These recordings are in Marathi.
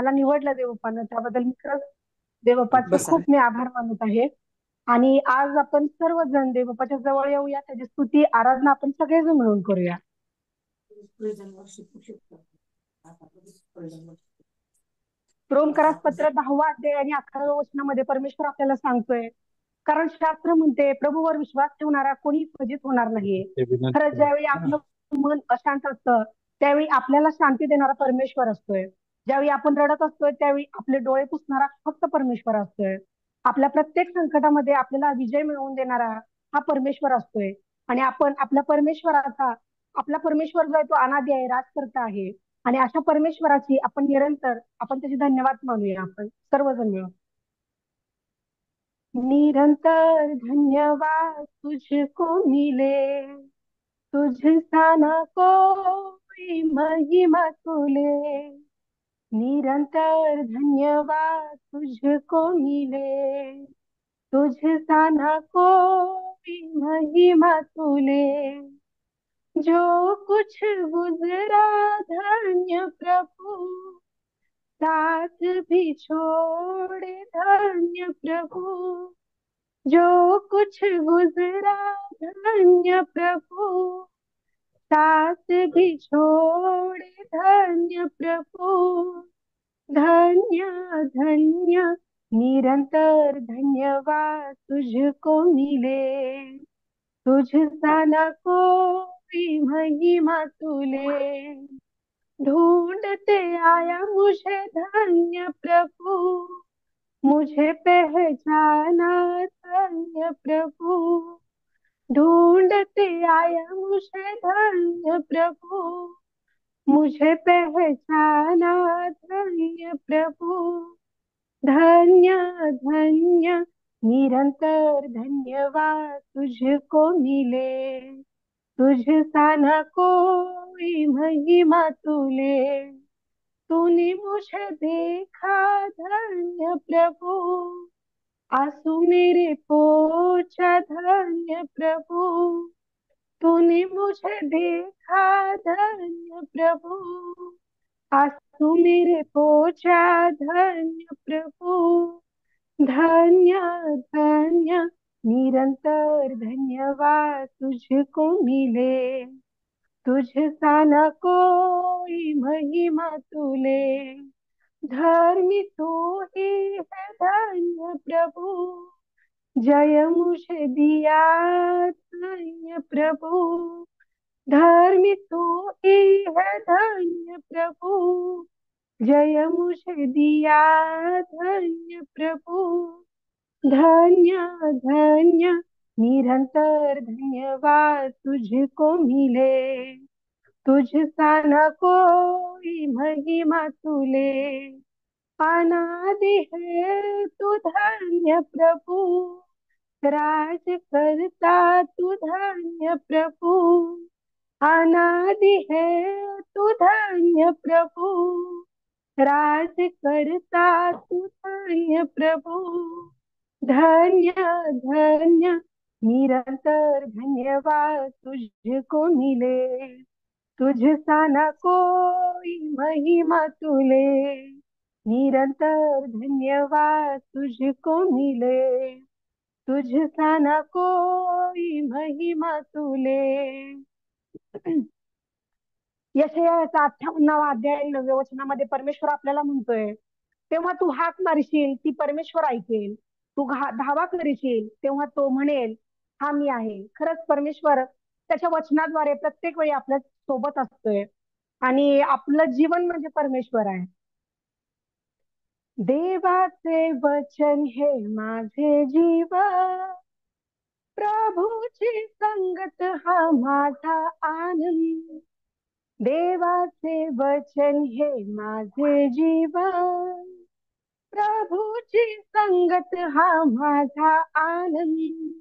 मला निवडलं देवबापानं, त्याबद्दल मी खरंच देवबापाचे बसा. खूप मी आभार मानत आहे. आणि आज आपण सर्वजण देवबापाच्या जवळ येऊया, त्याची स्तुती आराधना आपण सगळेजण मिळून करूया. रोमकरास पत्र 10वा अध्याय आणि 11व्या वचनामध्ये परमेश्वर आपल्याला सांगतोय, कारण शास्त्र म्हणते प्रभूवर विश्वास ठेवणारा कोणी फजित होणार नाहीये. खरंच ज्यावेळी आपलं मन अशांत असतं त्यावेळी आपल्याला शांती देणारा परमेश्वर असतोय. ज्यावेळी आपण रडत असतोय त्यावेळी आपले डोळे पुसणारा फक्त परमेश्वर असतोय. आपल्या प्रत्येक संकटामध्ये आपल्याला विजय मिळवून देणारा हा परमेश्वर असतोय. आणि आपण आपला परमेश्वर जो आहे तो अनादी आहे, राजकर्ता आहे. आणि अशा परमेश्वराची आपण त्याचे धन्यवाद मानूया आपण सर्वजण मिळून. निरंतर धन्यवाद तुझको मिले, तुझसा न कोई महिमा तुले. निरंतर धन्यवाद तुझको मिले, तुझसा न कोई महिमा तुले. जो कुछ गुजरा धन्य प्रभु, साथ भी छोड़े धन्य प्रभु. जो कुछ गुजरा धन्य प्रभु, साथ भी छोड़े धन्य प्रभु. धन्य धन्य निरंतर धन्यवाद तुझको मिले, तुझसा न कोई महिमा तुले. ढूंढते आया मुझे धन्य प्रभु, मुझे पहचाना धन्य प्रभु. ढूंढते आया मुझे धन्य प्रभु, मुझे पहचाना धन्य प्रभु. धन्य धन्य निरंतर धन्यवाद तुझको मिले, तुझसा न कोई महिमा तुले. तूने मुझे देखा धन्य प्रभु, आंसू मेरे पोंछा धन्य प्रभु. तूने मुझे देखा धन्य प्रभु, आंसू मेरे पोंछा धन्य प्रभु. धन्य धन्य निरंतर धन्यवाद तुझको मिले, तुझसा न कोई महिमा तुले. धर्मी तू ही है धन्य प्रभु, जय मुझे दिया धन्य प्रभु. धर्मी तू ही है धन्य प्रभु, जय मुझे दिया धन्य प्रभु. धन्य धन्य निरंतर धन्यवाद तुझको मिले, तुझसा न कोई महिमा तुले. अनादि है तू धन्य प्रभु, राज करता तू धन्य प्रभु. अनादि है तू धन्य प्रभु, राज करता तू धन्य प्रभु. धन्य धन्य निरंतर धन्यवाद तुझको मिले, तुझसा न कोई महिमा तुले. निरंतर धन्यवाद तुझको मिले, तुझसा न कोई महिमा तुले. यशायाचा 58वा अध्याय 9व्या वचनामध्ये परमेश्वर आपल्याला म्हणतोय, तेव्हा तू हाक मारशील ती परमेश्वर ऐकेल. तू धावा करशील तेव्हा तो म्हणेल, हा मी आहे. खरंच परमेश्वर त्याच्या वचनाद्वारे प्रत्येक वेळी आपल्या सोबत असतोय. आणि आपलं जीवन म्हणजे परमेश्वर आहे. देवाचे वचन हे माझे जीवन, प्रभूची संगत हा माझा आनंद. देवाचे वचन हे माझे जीवन, प्रभूची संगत हा माझा आनंद.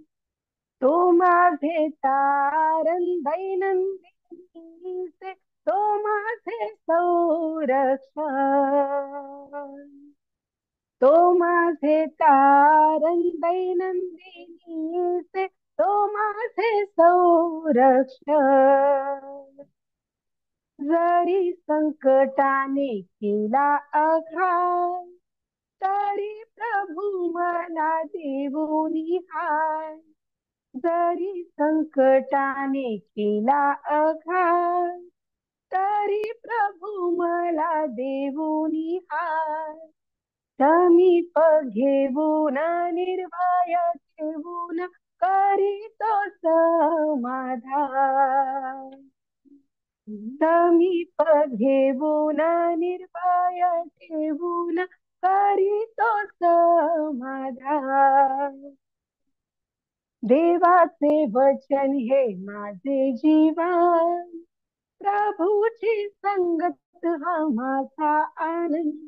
तो माझे तारण दैनंदिनीचे, तो माझे संरक्षण. तो माझे तारण दैनंदिनीचे, तो माझे संरक्षण. जरी संकटाने केला आघात, तरी प्रभू मला देऊनी हाय. जरी संकटाने केला आघात, तरी प्रभू मला देऊनी हाय. समीप घेऊन निर्भय ठेवून करीतो समाधान. समीप घेऊन निर्भय ठेवून करीतो समाधान. देवाचे वचन हे माझे जीवन, प्रभूची संगत हा माझा आनंद.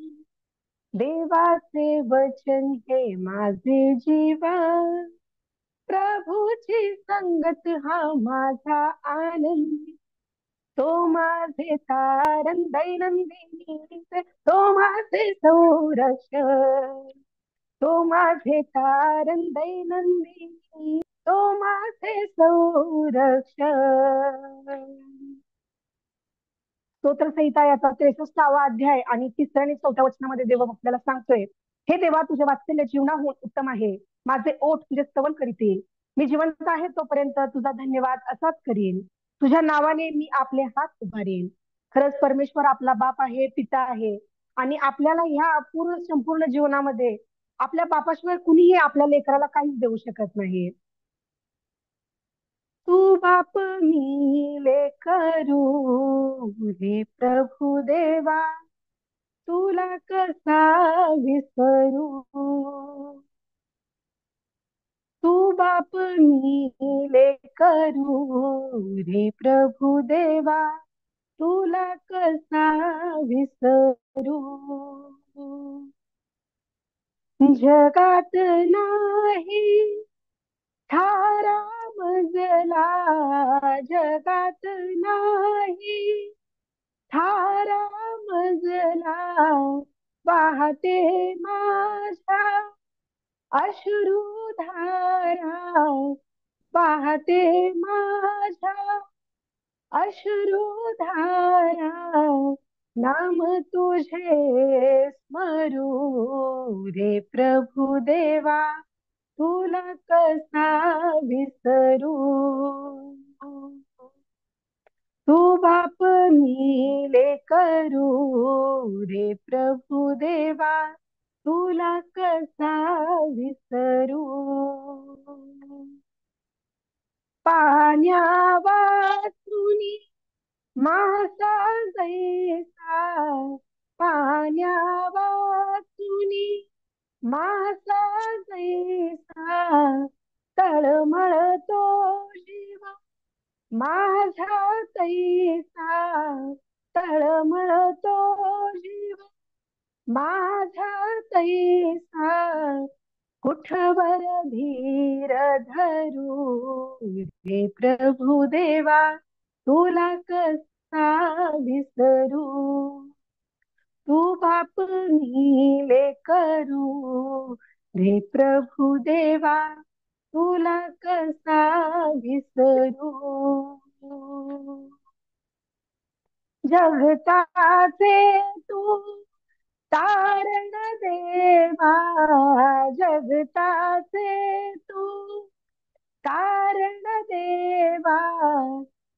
देवाचे वचन हे माझे जीवन, प्रभूची संगत हा माझा आनंद. तो माझे तारण दैनंदिनी, तो माझे संरक्षण. तो माझे तारण दैनंदिनी, तो माझे संरक्षण. स्तोत्रसंहिता याचा 63वा अध्याय आणि 3 आणि 4 वचनामध्ये देव आपल्याला सांगतोय, हे देवा तुझे वात्सल्य जीवनाहून उत्तम आहे. माझे ओठ तुझे स्तवन करीतील. मी जिवंत आहे तोपर्यंत तुझा धन्यवाद असाच करीन. तुझ्या नावाने मी आपले हात उभारेन. खरंच परमेश्वर आपला बाप आहे, पिता आहे. आणि आपल्याला ह्या अपूर्ण संपूर्ण जीवनामध्ये आपल्या बापाशिवाय कुणीही आपल्या लेकराला काहीच देऊ शकत नाही. तू बाप मी लेकरू, हे प्रभु देवा तुला कसा विसरू. तू बाप मी लेकरू, रे प्रभु देवा तुला कसा विसरू. जगात नाही थारा मजला, जगात नाही थारा मजला. वाहते माझ्या अश्रुधारा, वाहते माझ्या अश्रुधारा. नाम तुझे स्मरू, रे प्रभु देवा तुला कसा विसरू. तू बाप मी लेकरू, रे प्रभु देवा तुला कसा विसरू. पाण्या वाचुनी मासा जैसा, पाण्या वाचुनी मासा जैसा. तळमळतो जीव माझा तैसा, तळमळतो जीव माझा तैसा. कुठवर धीर धरू, हे प्रभु देवा तुला कसा विसरू. तू बाप मी लेकरू, रे प्रभु देवा तुला कसा विसरू. जगताचे तू तारण देवा, जगताचे तू तारण देवा.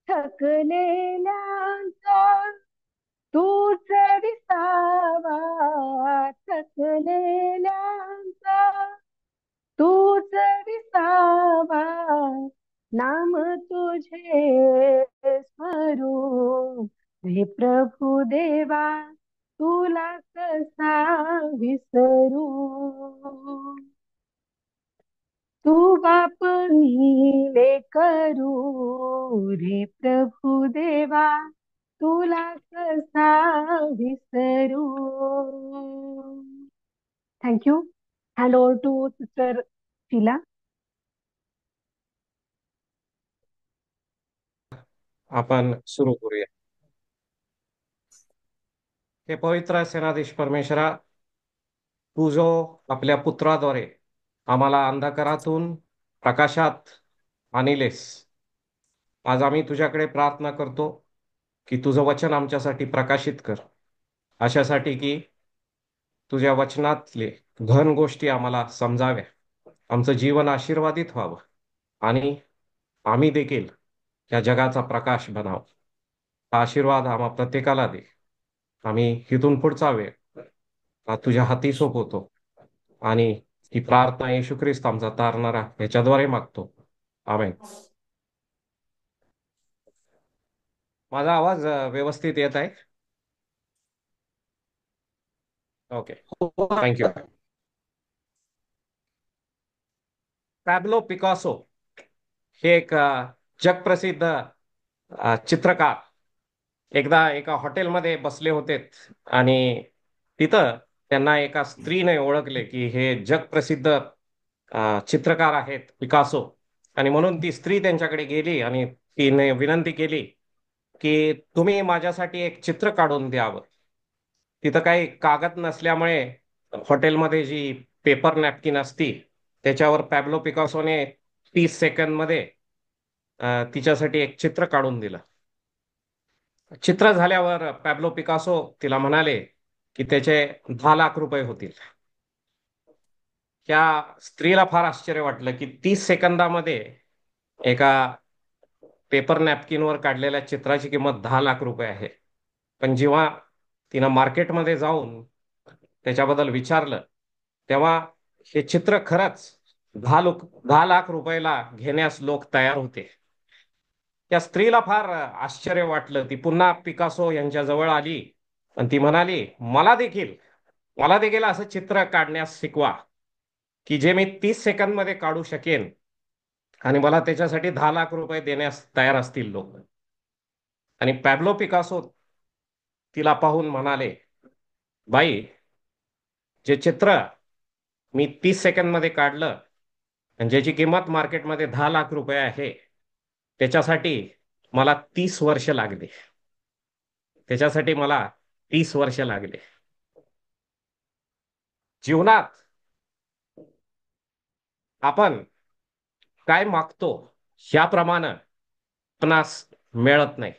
थकलेल्यांचा तूच विसावा, थकलेल्यांचा तूच विसावा. नाम तुझे स्मरू, हे प्रभु देवा तुला कसा विसरू. तू बाप मी लेकरू, रे प्रभु देवा तुला कसा विसरू. Thank you. Hand over to sister Sheela. आपण सुरू करूया. हे पवित्र सेनाधीश परमेश्वरा, तू जो आपल्या पुत्राद्वारे आम्हाला अंधकारातून प्रकाशात आणलेस, आज आम्ही तुझ्याकडे प्रार्थना करतो की तुझं वचन आमच्यासाठी प्रकाशित कर, अशासाठी की तुझ्या वचनातले घन गोष्टी आम्हाला समजाव्या, आमचं जीवन आशीर्वादित व्हावं आणि आम्ही देखील या जगाचा प्रकाश बनाव. हा आशीर्वाद आम्हा प्रत्येकाला दे. आम्ही इथून पुढचा वेळ तुझ्या हाती सोपवतो आणि ही प्रार्थना येशू ख्रिस्त आमचा तारणारा ह्याच्याद्वारे मागतो. आमेन. माझा आवाज व्यवस्थित येत आहे? Okay, thank you. पॅब्लो पिकासो हे एक जगप्रसिद्ध चित्रकार एकदा एका हॉटेलमध्ये बसले होते आणि तिथं त्यांना एका स्त्रीने ओळखले की हे जगप्रसिद्ध चित्रकार आहेत पिकासो. आणि म्हणून ती स्त्री त्यांच्याकडे गेली आणि तिने विनंती केली की तुम्ही माझ्यासाठी एक चित्र काढून द्यावं. तिथं काही कागद नसल्यामुळे हॉटेलमध्ये जी पेपर नॅपकिन असती त्याच्यावर पॅब्लो पिकासोने 30 सेकंदमध्ये तिच्यासाठी एक चित्र काढून दिलं. चित्र झाल्यावर पॅब्लो पिकासो तिला म्हणाले की त्याचे 10 लाख रुपये होतील. त्या स्त्रीला फार आश्चर्य वाटलं की 30 सेकंदामध्ये एका पेपर नॅपकिनवर काढलेल्या चित्राची किंमत 10 लाख रुपये आहे. पण जेव्हा तिनं मार्केटमध्ये जाऊन त्याच्याबद्दल विचारलं तेव्हा हे चित्र खरंच 10 लाख रुपयाला घेण्यास लोक तयार होते. त्या स्त्रीला फार आश्चर्य वाटलं. ती पुन्हा पिकासो यांच्या जवळ आली आणि ती म्हणाली, मला देखील असं चित्र काढण्यास शिकवा की जे मी 30 सेकंदमध्ये काढू शकेन आणि मला त्याच्यासाठी 10 लाख रुपये देण्यास तयार असतील लोक. आणि पॅब्लो पिकासो तिला पाहून म्हणाले, बाई, जे चित्र मी 30 सेकंदमध्ये काढलं आणि ज्याची किंमत मार्केटमध्ये 10 लाख रुपये आहे त्याच्यासाठी मला 30 वर्ष लागले. त्याच्यासाठी मला 30 वर्ष लागले. जीवनात आपण काय मागतो ह्याप्रमाणे आपणास मिळत नाही.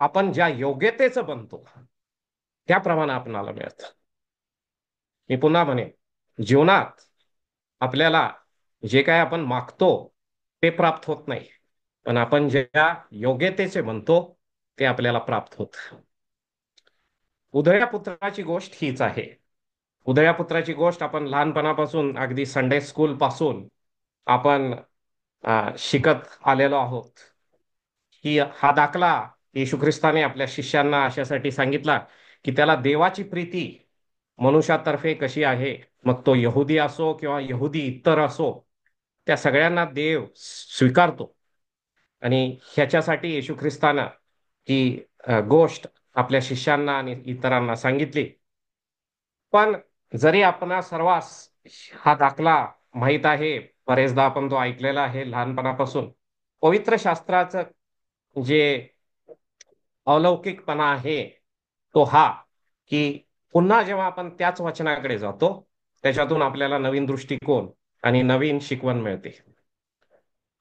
आपण ज्या योग्यतेचं बनतो त्याप्रमाणे आपणाला मिळतं. मी पुन्हा म्हणेन, जीवनात आपल्याला जे काय आपण मागतो ते प्राप्त होत नाही, पण आपण ज्या योग्यतेचे बनतो ते आपल्याला प्राप्त होत. उधळ्या पुत्राची गोष्ट हीच आहे. उधळ्या पुत्राची गोष्ट आपण लहानपणापासून अगदी संडे स्कूल पासून आपण शिकत आलेलो आहोत. हा दाखला येशू ख्रिस्ताने आपल्या शिष्यांना अशासाठी सांगितला की त्याला देवाची प्रीती मनुष्यातर्फे कशी आहे, मग तो यहुदी असो किंवा यहुदी इतर असो, त्या सगळ्यांना देव स्वीकारतो. आणि ह्याच्यासाठी येशू ख्रिस्तानं ही गोष्ट आपल्या शिष्यांना आणि इतरांना सांगितली. पण जरी आपण सर्वांस हा दाखला माहीत आहे, बरेचदा आपण तो ऐकलेला आहे लहानपणापासून, पवित्र शास्त्राचं जे अलौकिकपणा आहे तो हा की पुन्हा जेव्हा आपण त्याच वचनाकडे जातो त्याच्यातून आपल्याला नवीन दृष्टिकोन आणि नवीन शिकवण मिळते.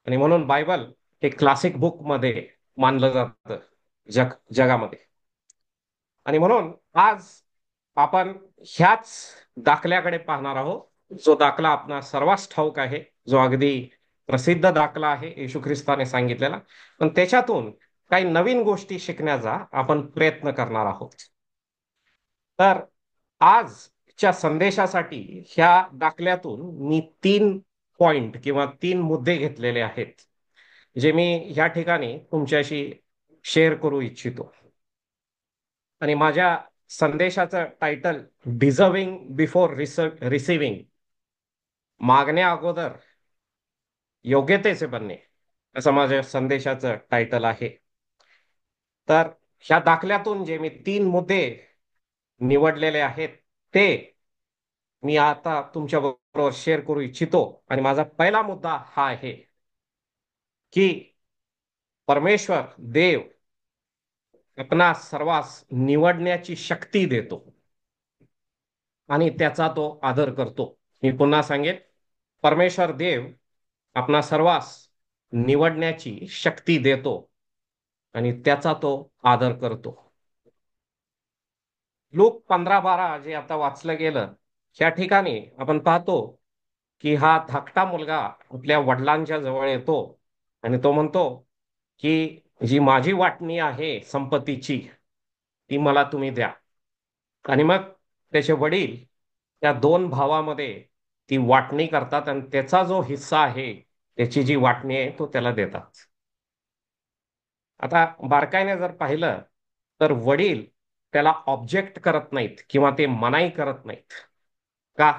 आणि म्हणून बायबल हे क्लासिक बुक मध्ये मानलं जातं जगामध्ये. आणि म्हणून आज आपण ह्याच दाखल्याकडे पाहणार आहोत, जो दाखला आपणा सर्वांस ठाऊक आहे, जो अगदी प्रसिद्ध दाखला आहे येशू ख्रिस्ताने सांगितलेला. पण त्याच्यातून काही नवीन गोष्टी शिकण्याचा आपण प्रयत्न करणार आहोत. तर आजच्या संदेशासाठी ह्या दाखल्यातून मी 3 पॉइंट किंवा 3 मुद्दे घेतलेले आहेत, जे मी ह्या ठिकाणी तुमच्याशी शेअर करू इच्छितो. आणि माझ्या संदेशाचं टायटल डिझर्विंग बिफोर रिसिव्हिंग, मागण्या अगोदर योग्यतेचे बनणे, असं माझ्या संदेशाचं टायटल आहे. तर ह्या दाखल्यातून जे मी 3 मुद्दे निवडलेले आहेत ते मी आता तुमच्या बरोबर शेअर करू इच्छितो. आणि माझा पहिला मुद्दा हा आहे की परमेश्वर देव आपणा सर्वांस निवडण्याची शक्ती देतो आणि त्याचा तो आदर करतो. मी पुन्हा सांगेन, परमेश्वर देव आपणा सर्वांस निवडण्याची शक्ती देतो आणि त्याचा तो आदर करतो. लूक 15:12 जे आता वाचलं गेलं, त्या ठिकाणी आपण पाहतो की हा धाकटा मुलगा आपल्या वडिलांच्या जवळ येतो आणि तो म्हणतो की जी माझी वाटणी आहे संपत्तीची ती मला तुम्ही द्या. आणि मग त्याचे वडील त्या दोन भावामध्ये ती वाटणी करतात आणि त्याचा जो हिस्सा आहे, त्याची जी वाटणी आहे तो त्याला देतात. आता बारकाईने जर पाहिलं तर वडील त्याला ऑब्जेक्ट करत नाहीत किंवा ते मनाई करत नाहीत. का?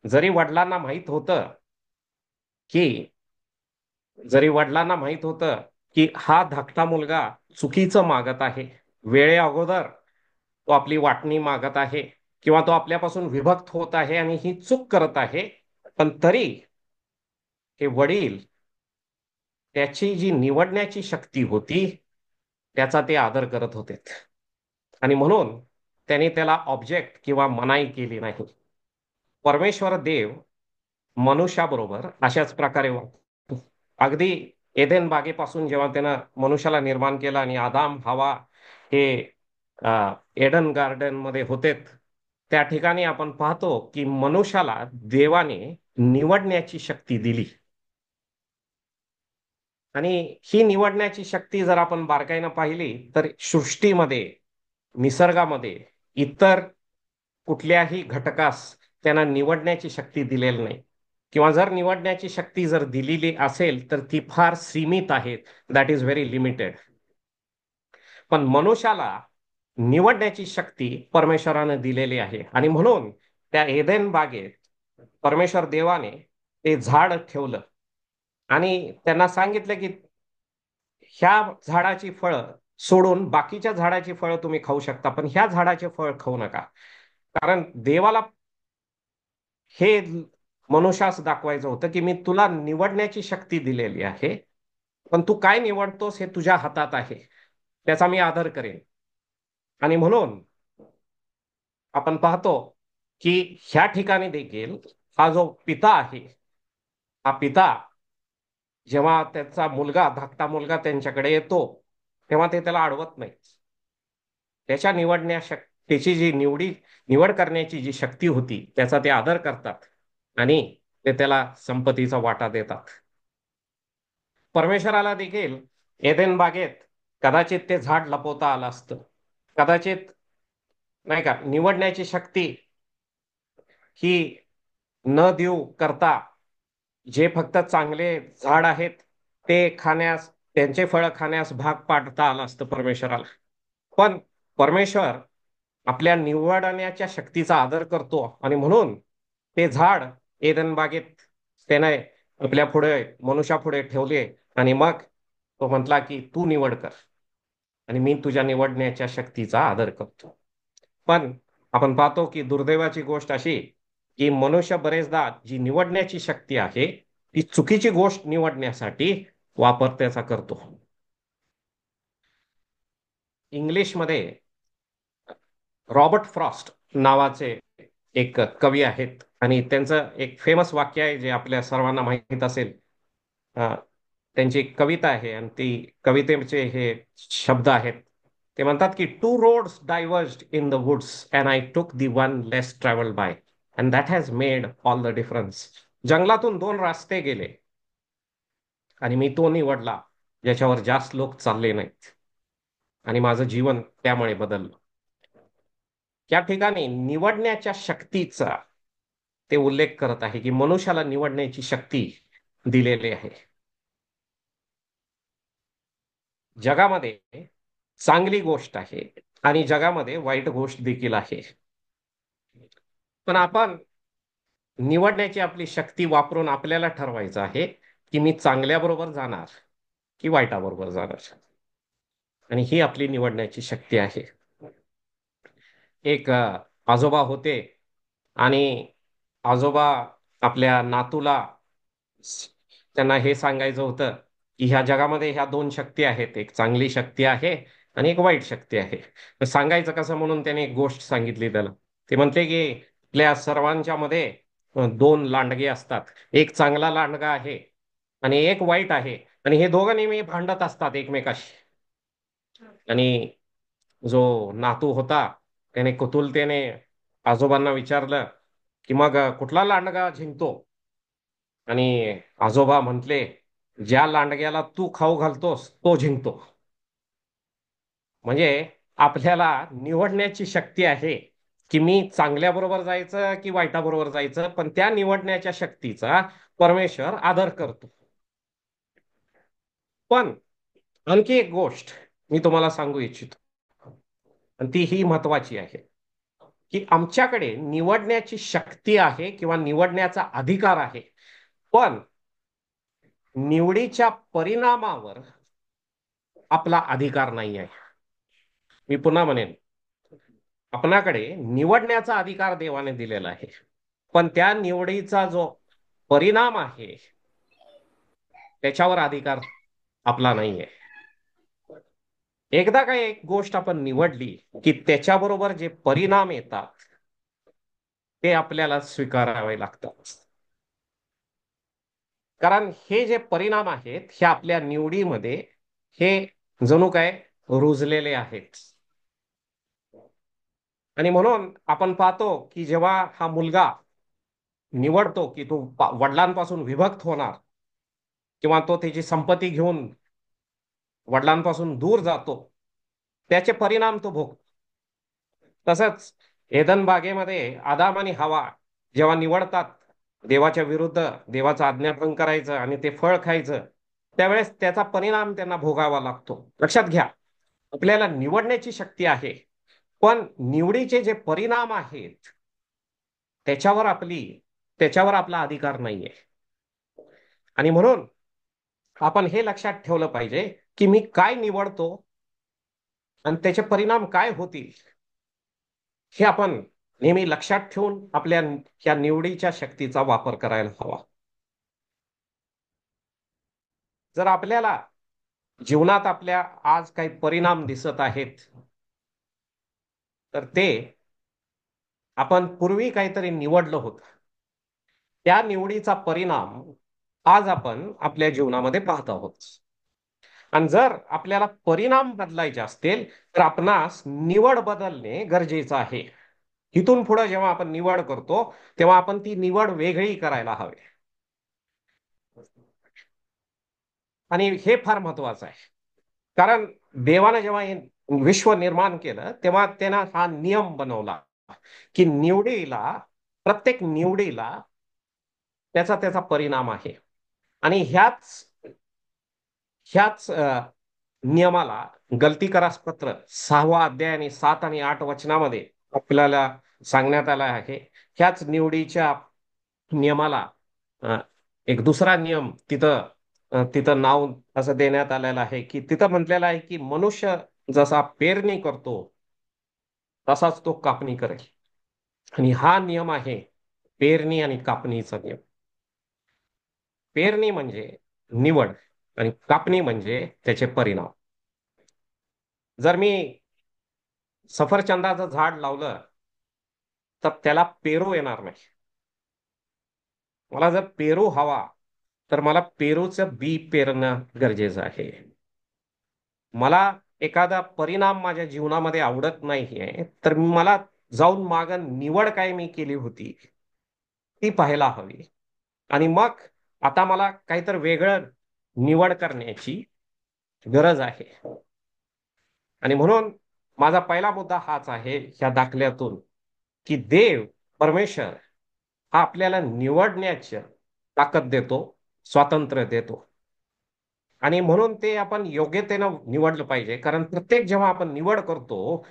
जरी वडिलांना माहित होतं की जरी वडिलांना माहित होतं की हा धाकटा मुलगा चुकीचं मागत आहे, वेळे अगोदर तो आपली वाटणी मागत आहे किंवा तो आपल्यापासून विभक्त होत आहे आणि ही चूक करत आहे, पण तरी हे वडील त्याची जी निवडण्याची शक्ती होती त्याचा ते आदर करत होते. आणि म्हणून त्यांनी त्याला ऑब्जेक्ट किंवा मनाई केली नाही. परमेश्वर देव मनुष्याबरोबर अशाच प्रकारे वागतो. अगदी एदेन बागेपासून जेव्हा त्यानं मनुष्याला निर्माण केलं आणि आदाम हवा हे एडन गार्डन मध्ये होते, त्या ठिकाणी आपण पाहतो की मनुष्याला देवाने निवडण्याची शक्ती दिली. आणि ही निवडण्याची शक्ती जर आपण बारकाईनं पाहिली तर सृष्टीमध्ये, निसर्गामध्ये इतर कुठल्याही घटकास त्यांना निवडण्याची शक्ती दिलेली नाही. किंवा जर निवडण्याची शक्ती जर दिलेली असेल तर ती फार सीमित आहे. That is very limited. पण मनुष्याला निवडण्याची शक्ती परमेश्वराने दिलेली आहे आणि म्हणून त्या एदेन बागेत परमेश्वर देवाने ते झाड ठेवलं आणि त्यांना सांगितलं की ह्या झाडाची फळं सोडून बाकीच्या झाडाची फळं तुम्ही खाऊ शकता, पण ह्या झाडाचे फळ खाऊ नका. कारण देवाला हे मनुष्यास दाखवायचं होतं की मी तुला निवडण्याची शक्ती दिलेली आहे, पण तू काय निवडतोस हे तुझ्या हातात आहे, त्याचा मी आदर करेन. आणि म्हणून आपण पाहतो की ह्या ठिकाणी देखील हा जो पिता आहे, हा पिता जेव्हा त्याचा मुलगा धाकटा मुलगा त्यांच्याकडे येतो तेव्हा ते त्याला अडवत नाही. त्याच्या त्याची जी निवड करण्याची जी शक्ती होती त्याचा ते आदर करतात आणि ते त्याला संपत्तीचा वाटा देतात. परमेश्वराला देखील एदेन बागेत कदाचित ते झाड लपवता आलं असतं, कदाचित नाही का, निवडण्याची शक्ती ही न देऊ करता जे फक्त चांगले झाड आहेत ते खाण्यास, त्यांचे फळ खाण्यास भाग पाडता आलं असतं परमेश्वराला. पण परमेश्वर आपल्या निवडण्याच्या शक्तीचा आदर करतो आणि म्हणून ते झाड एदन बागेत त्याने आपल्या पुढे मनुष्यापुढे ठेवले आणि मग तो म्हटला की तू निवड कर आणि मी तुझ्या निवडण्याच्या शक्तीचा आदर करतो. पण आपण पाहतो की दुर्दैवाची गोष्ट अशी की मनुष्य बरेचदा जी निवडण्याची शक्ती आहे ती चुकीची गोष्ट निवडण्यासाठी वापर त्याचा करतो. इंग्लिशमध्ये रॉबर्ट फ्रॉस्ट नावाचे एक कवी आहेत आणि त्यांचं एक फेमस वाक्य आहे जे आपल्या सर्वांना माहीत असेल. अ, त्यांची एक कविता आहे आणि ती कवितेचे हे शब्द आहेत. ते म्हणतात की two roads diverged in the woods and I took the one less travelled by and that has made all the difference. जंगलातून दोन रस्ते गेले आणि मी तो निवडला ज्याच्यावर जास्त लोक चालले नाहीत आणि माझं जीवन त्यामुळे बदललं. या ठिकाणी निवडण्याच्या शक्तीचा ते उल्लेख करत आहे की मनुष्याला निवडण्याची शक्ती दिलेली आहे. जगामध्ये चांगली गोष्ट आहे आणि जगामध्ये वाईट गोष्ट देखील आहे. पण आपण निवडण्याची आपली शक्ती वापरून आपल्याला ठरवायचं आहे की मी चांगल्याबरोबर जाणार की वाईटाबरोबर जाणार. आणि ही आपली निवडण्याची शक्ती आहे. एक आजोबा होते आणि आजोबा आपल्या नातूला त्यांना हे सांगायचं होतं की ह्या जगामध्ये ह्या दोन शक्ती आहेत, एक चांगली शक्ती आहे आणि एक वाईट शक्ती आहे. तर सांगायचं कसं म्हणून त्याने एक गोष्ट सांगितली त्याला. ते म्हणते की आपल्या सर्वांच्या मध्ये दोन लांडगे असतात, एक चांगला लांडगा आहे आणि एक वाईट आहे आणि हे दोघं नेहमी भांडत असतात एकमेकाशी. आणि जो नातू होता त्याने कुतूहलतेने आजोबांना विचारलं की मग कुठला लांडगा जिंकतो. आणि आजोबा म्हटले, ज्या लांडग्याला तू खाऊ घालतोस तो जिंकतो. म्हणजे आपल्याला निवडण्याची शक्ती आहे की मी चांगल्या बरोबर जायचं की वाईटाबरोबर जायचं, पण त्या निवडण्याच्या शक्तीचा परमेश्वर आदर करतो. पण आणखी एक गोष्ट मी तुम्हाला सांगू इच्छितो, आणि ती ही महत्वाची आहे की आमच्याकडे निवडण्याची शक्ती आहे किंवा निवडण्याचा अधिकार आहे, पण निवडीच्या परिणामावर आपला अधिकार नाही आहे. मी पुन्हा म्हणेन, आपणाकडे निवडण्याचा अधिकार देवाने दिलेला आहे, पण त्या निवडीचा जो परिणाम आहे त्याच्यावर अधिकार आपला नाहीये. एकदा काय एक गोष्ट आपण निवडली की त्याच्याबरोबर जे परिणाम येतात ते आपल्याला स्वीकारावे लागतात. कारण हे जे परिणाम आहेत हे आपल्या निवडीमध्ये हे जणू काय रुजलेले आहेत. आणि म्हणून आपण पाहतो की जेव्हा हा मुलगा निवडतो की तो वडिलांपासून विभक्त होणार किंवा तो त्याची संपत्ती घेऊन वडिलांपासून दूर जातो, त्याचे परिणाम तो भोगतो. तसंच एदन बागेमध्ये आदाम आणि हवा जेव्हा निवडतात देवाच्या विरुद्ध देवाचा आज्ञाभंग करायचं आणि ते फळ खायचं, त्यावेळेस त्याचा परिणाम त्यांना भोगावा लागतो. लक्षात घ्या, आपल्याला निवडण्याची शक्ती आहे, पण निवडीचे जे परिणाम आहेत त्याच्यावर त्याच्यावर आपला अधिकार नाहीये. आणि म्हणून आपण हे लक्षात ठेवलं पाहिजे की मी काय निवडतो आणि त्याचे परिणाम काय होतील हे आपण नेहमी लक्षात ठेवून आपल्या या निवडीच्या शक्तीचा वापर करायला हवा. जर आपल्याला जीवनात आपल्या आज काही परिणाम दिसत आहेत तर ते आपण पूर्वी काहीतरी निवडलं होतं, त्या निवडीचा परिणाम आज आपण आपल्या जीवनामध्ये पाहत आहोत. आणि जर आपल्याला परिणाम बदलायचे असतील तर आपणास निवड बदलणे गरजेचं आहे. इथून पुढे जेव्हा आपण निवड करतो तेव्हा आपण ती निवड वेगळी करायला हवी. आणि हे फार महत्वाचं आहे, कारण देवाने जेव्हा हे विश्व निर्माण केलं तेव्हा त्यानं हा नियम बनवला की प्रत्येक निवडीला त्याचा त्याचा परिणाम आहे. आणि ह्याच नियमाला गलतीकरास पत्र 6वा अध्याय आणि 7 आणि 8 वचनामध्ये आपल्याला सांगण्यात आला आहे. ह्याच निवडीच्या नियमाला अ, एक दुसरा नियम तिथं नाव असं देण्यात आलेलं आहे की तिथं म्हटलेलं आहे की मनुष्य जसा पेरणी करतो तसाच तो कापणी करेल. आणि हा नियम आहे पेरणी आणि कापणीचा नियम. पेरणी म्हणजे निवड आणि कापणी म्हणजे त्याचे परिणाम. जर मी सफरचंदाचं झाड लावलं तर त्याला पेरू येणार नाही. मला जर पेरू हवा तर मला पेरूचं बी पेरणं गरजेचं आहे. मला एखादा परिणाम माझ्या जीवनामध्ये आवडत नाहीये तर मला जाऊन मागं निवड काय मी केली होती ती पाहायला हवी. आणि मग आता मला काहीतरी वेगळं निवड करण्याची गरज आहे. आणि म्हणून माझा पहिला मुद्दा हाच आहे ह्या दाखल्यातून की परमेश्वर हा आपल्याला निवडण्याची ताकद देतो, स्वातंत्र्य देतो. आणि म्हणून ते आपण योग्यतेनं निवडलं पाहिजे, कारण प्रत्येक जेव्हा आपण निवड करतो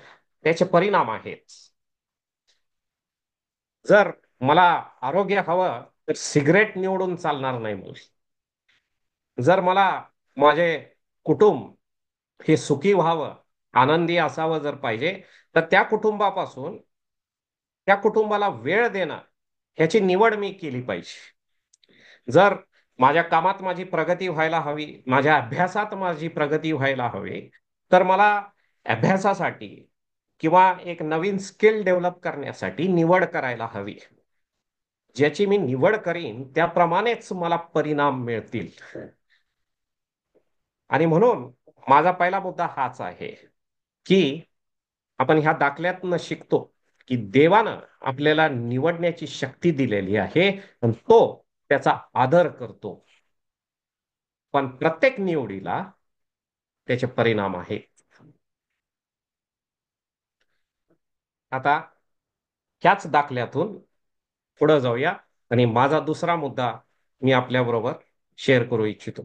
त्याचे परिणाम आहेत. जर मला आरोग्य हवं तर सिगरेट निवडून चालणार नाही मला. जर मला माझे कुटुंब हे सुखी व्हावं, आनंदी असावं जर पाहिजे, तर त्या कुटुंबाला वेळ देणं ह्याची निवड मी केली पाहिजे. जर माझ्या कामात माझी प्रगती व्हायला हवी, माझ्या अभ्यासात माझी प्रगती व्हायला हवी, तर मला अभ्यासासाठी किंवा एक नवीन स्किल डेव्हलप करण्यासाठी निवड करायला हवी. ज्याची मी निवड करीन त्याप्रमाणेच मला परिणाम मिळतील. आणि म्हणून माझा पहिला मुद्दा हाच आहे की आपण ह्या दाखल्यातनं शिकतो की देवानं आपल्याला निवडण्याची शक्ती दिलेली आहे आणि तो त्याचा आदर करतो. पण प्रत्येक निवडीला त्याचे परिणाम आहेत. आता ह्याच दाखल्यातून पुढे जाऊया आणि माझा दुसरा मुद्दा मी आपल्याबरोबर शेअर करू इच्छितो.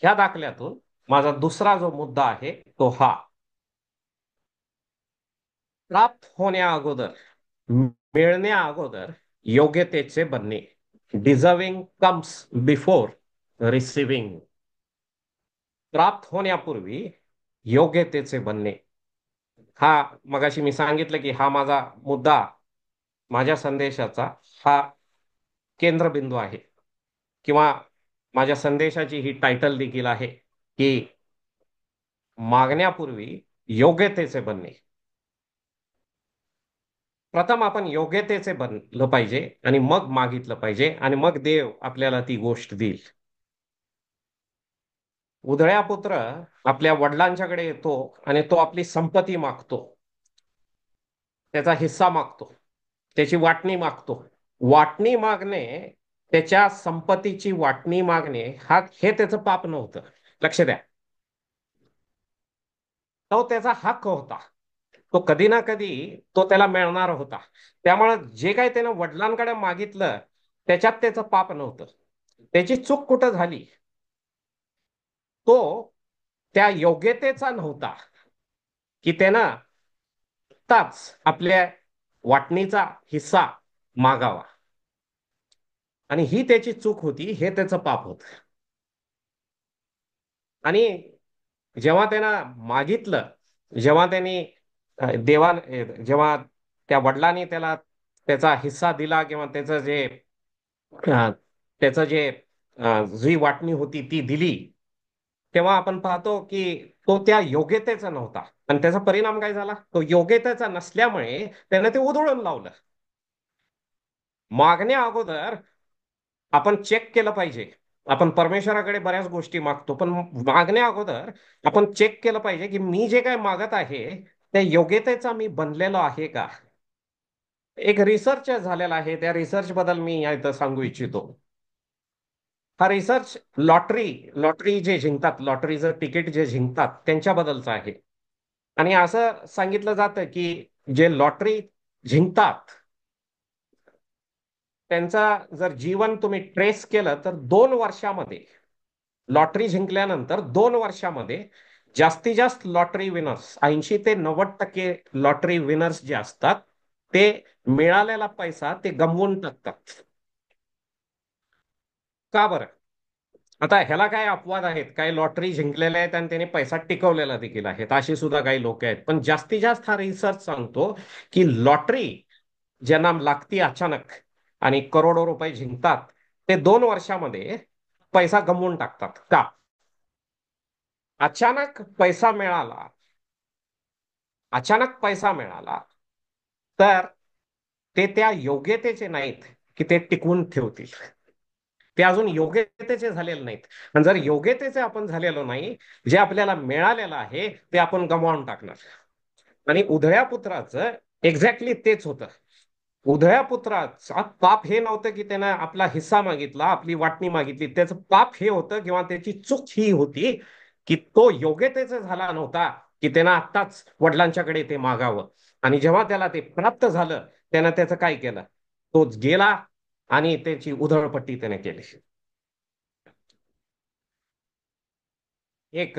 ह्या दाखल्यातून माझा दुसरा जो मुद्दा आहे तो हा, प्राप्त होण्या अगोदर, मिळण्या अगोदर योग्यतेचे बनणे. Deserving comes before receiving. प्राप्त होण्यापूर्वी योग्यतेचे बनणे. हा मगाशी मी सांगितलं की हा माझा मुद्दा, माझ्या संदेशाचा हा केंद्रबिंदू आहे, किंवा माझ्या संदेशाची ही टायटल देखील आहे की मागण्यापूर्वी योग्यतेचे बनणे. प्रथम आपण योग्यतेचे बनलं पाहिजे आणि मग मागितलं पाहिजे आणि मग देव आपल्याला ती गोष्ट देईल. उधळ्या पुत्र आपल्या वडिलांच्याकडे येतो आणि तो आपली संपत्ती मागतो, त्याचा हिस्सा मागतो, त्याची वाटणी मागतो. वाटणी मागणे, त्याच्या संपत्तीची वाटणी मागणे हे त्याचं पाप नव्हतं. लक्ष द्या, तो त्याचा हक्क होता. तो कधी ना कधी तो त्याला मिळणार होता. त्यामुळे जे काही त्यानं वडिलांकडे मागितलं त्याच्यात त्याचं पाप नव्हतं. त्याची चूक कुठं झाली, तो त्या योग्यतेचा नव्हता की त्यानं आत्ताच आपल्या वाटणीचा हिस्सा मागावा, आणि ही त्याची चूक होती, हे त्याचं पाप होत. आणि जेव्हा त्यानं मागितलं, जेव्हा त्यांनी जेव्हा त्या वडिलांनी त्याला त्याचा हिस्सा दिला, किंवा अ, त्याचं जे जी वाटणी होती ती दिली, तेव्हा आपण पाहतो की तो त्या योग्यतेचा नव्हता. आणि त्याचा परिणाम काय झाला, तो योग्यतेचा नसल्यामुळे त्याने ते उधळून लावलं. मागण्या अगोदर आपण चेक केलं पाहिजे. आपण परमेश्वराकडे बऱ्याच गोष्टी मागतो, पण मागण्या अगोदर आपण चेक केलं पाहिजे की मी जे काय मागत आहे त्या योग्यतेचा मी बनलेलो आहे का. एक रिसर्च झालेला आहे, त्या रिसर्च बद्दल मी या इथं सांगू इच्छितो. हा रिसर्च लॉटरी जे जिंकतात, लॉटरीचं तिकीट जे जिंकतात त्यांच्याबद्दलचा आहे. आणि असं सांगितलं जातं की जे लॉटरी जिंकतात त्यांचा जर जीवन तुम्ही ट्रेस केलं तर 2 वर्षामध्ये, लॉटरी जिंकल्यानंतर 2 वर्षामध्ये जास्तीत जास्त लॉटरी विनर्स, 80 ते 90% लॉटरी विनर्स जे असतात ते मिळालेला पैसा ते गमवून टाकतात. का बरं? आता ह्याला काय अपवाद आहेत, काही लॉटरी जिंकलेल्या आहेत आणि त्यांनी पैसा टिकवलेला देखील आहेत, अशी सुद्धा काही लोक आहेत. पण जास्तीत जास्त हा रिसर्च सांगतो की लॉटरी ज्यांना लागती अचानक आणि करोडो रुपये जिंकतात, ते 2 वर्षामध्ये पैसा गमवून टाकतात. का? अचानक पैसा मिळाला, अचानक पैसा मिळाला तर ते त्या योग्यतेचे नाहीत की ते टिकवून ठेवतील. ते अजून योग्यतेचे झालेले नाहीत. आणि जर योग्यतेचे आपण झालेलो नाही, जे आपल्याला मिळालेलं आहे ते आपण गमावून टाकणार. आणि उधळ्या पुत्राचं एक्झॅक्टली तेच होतं. उधळ्या पुत्राचा पाप हे नव्हतं की त्यानं आपला हिस्सा मागितला, आपली वाटणी मागितली. त्याचं पाप हे होतं, किंवा त्याची चूक ही होती की तो योग्यतेचा झाला नव्हता की त्यानं आत्ताच वडिलांच्याकडे ते मागावं. आणि जेव्हा त्याला ते प्राप्त झालं, त्यानं त्याचं काय केलं, तो गेला आणि त्याची उधळपट्टी त्याने केली. एक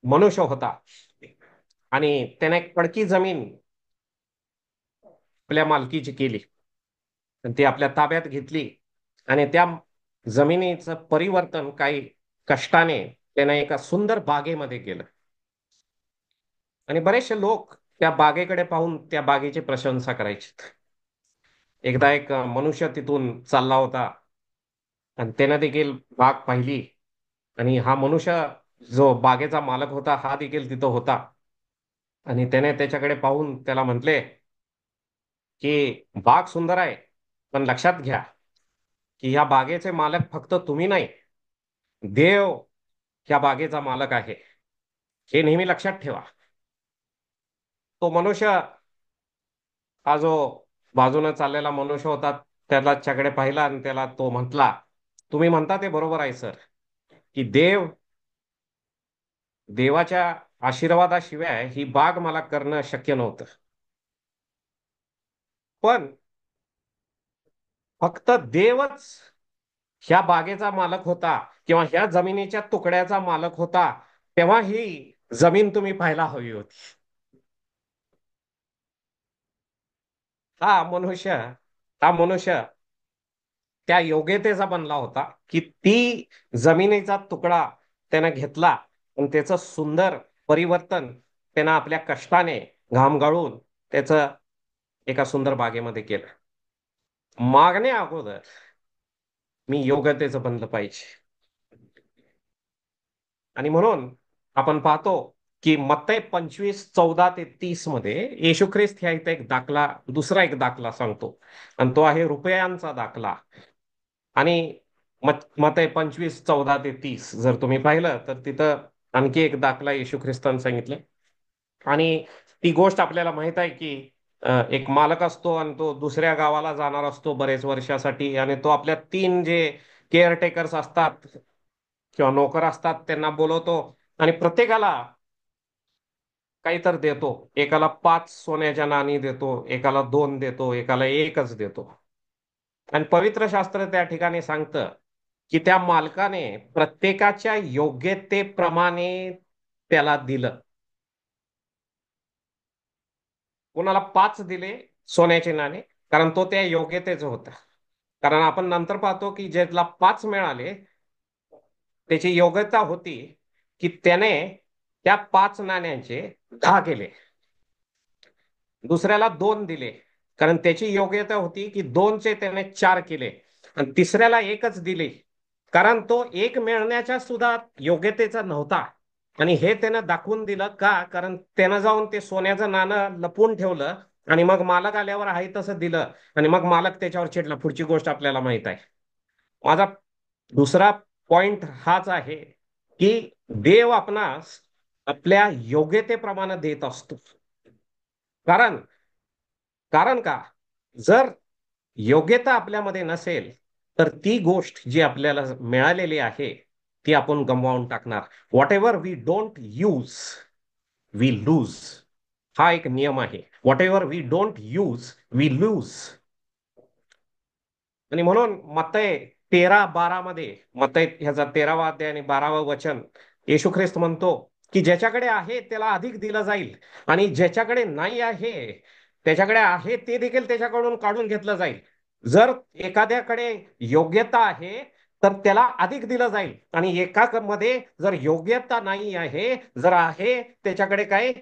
मनुष्य होता आणि त्याने एक पडकी जमीन आपल्या मालकीची केली, ती आपल्या ताब्यात घेतली, आणि त्या जमिनीचं परिवर्तन काही कष्टाने त्याने एका सुंदर बागेमध्ये केलं. आणि बरेचसे लोक त्या बागेकडे पाहून त्या बागेची प्रशंसा करायचे. एकदा एक मनुष्य तिथून चालला होता आणि त्याने देखील बाग पाहिली. आणि हा मनुष्य जो बागेचा मालक होता हा देखील तिथं होता. आणि त्याने त्याच्याकडे पाहून त्याला म्हटले की बाग सुंदर आहे, पण लक्षात घ्या की या बागेचे मालक फक्त तुम्ही नाही, देव या बागेचा मालक आहे, हे नेहमी लक्षात ठेवा. तो मनुष्य, हा जो बाजूने चाललेला मनुष्य होता, त्याला त्याच्याकडे पाहिला आणि त्याला तो म्हटला, तुम्ही म्हणता ते बरोबर आहे सर, की देवाच्या आशीर्वादाशिवाय ही बाग मला करणं शक्य नव्हतं. पण फक्त देवच ह्या बागेचा मालक होता किंवा ह्या जमिनीच्या तुकड्याचा मालक होता, तेव्हा ही जमीन तुम्ही पाहायला हवी होती. हा मनुष्य हा मनुष्य त्या योग्यतेचा बनला होता, की ती जमिनीचा तुकडा त्यानं घेतला आणि त्याचं सुंदर परिवर्तन त्यानं आपल्या कष्टाने घाम गाळून त्याचं एका सुंदर बागेमध्ये केलं. मागणे अगोदर मी योग्यतेचं बनलं पाहिजे. आणि म्हणून आपण पाहतो की मत्तई 25:14 ते 30 मध्ये येशू ख्रिस्त ह्या इथे एक दाखला, दुसरा एक दाखला सांगतो, आणि तो आहे रुपयांचा दाखला. आणि मत्तई 25:14 ते 30 जर तुम्ही पाहिलं तर तिथं आणखी एक दाखला येशू ख्रिस्तानं सांगितलं. आणि ती गोष्ट आपल्याला माहित आहे की एक मालक असतो आणि तो दुसऱ्या गावाला जाणार असतो बरेच वर्षासाठी, आणि तो आपल्या 3 जे केअरटेकर्स असतात किंवा नोकर असतात त्यांना बोलवतो आणि प्रत्येकाला काही तर देतो. एकाला 5 सोन्याच्या नाणी देतो, एकाला 2 देतो, एकाला एकच देतो. आणि पवित्र शास्त्र त्या ठिकाणी सांगतं की त्या मालकाने प्रत्येकाच्या योग्यतेप्रमाणे त्याला दिलं. कोणाला 5 दिले सोन्याचे नाणे, कारण तो त्या योग्यतेचं होता. कारण आपण नंतर पाहतो की ज्याला 5 मिळाले त्याची योग्यता होती की त्याने त्या 5 नाण्यांचे 10 केले. दुसऱ्याला 2 दिले, कारण त्याची योग्यता होती की 2चे त्याने 4 केले. आणि तिसऱ्याला एकच दिले, कारण तो एक मिळण्याच्या सुद्धा योग्यतेचा नव्हता. आणि हे त्यानं दाखवून दिलं का, कारण त्यानं जाऊन ते सोन्याचं नाणं लपवून ठेवलं आणि मग मालक आल्यावर आहे तसं दिलं, आणि मग मालक त्याच्यावर चिडला. पुढची गोष्ट आपल्याला माहित आहे. माझा दुसरा पॉइंट हाच आहे की देव आपणास आपल्या योग्यतेप्रमाणे देत असतो. कारण कारण का, जर योग्यता आपल्यामध्ये नसेल तर ती गोष्ट जी आपल्याला मिळालेली आहे ती आपण गमावून टाकणार. Whatever we don't use we lose, हा एक नियम आहे. Whatever we don't use we lose. आणि म्हणून मत्तई 13:12 मध्ये, मत्तई ह्याचा 13वा अध्याय आणि 12वं वचन, येशू ख्रिस्त म्हणतो की ज्याच्याकडे आहे त्याला अधिक दिलं जाईल, आणि ज्याच्याकडे नाही आहे, त्याच्याकडे आहे ते देखील त्याच्याकडून काढून घेतलं जाईल. जर एखाद्याकडे योग्यता आहे तर त्याला अधिक दिलं जाईल, आणि एकामध्ये जर योग्यता नाही आहे, जर आहे त्याच्याकडे काय,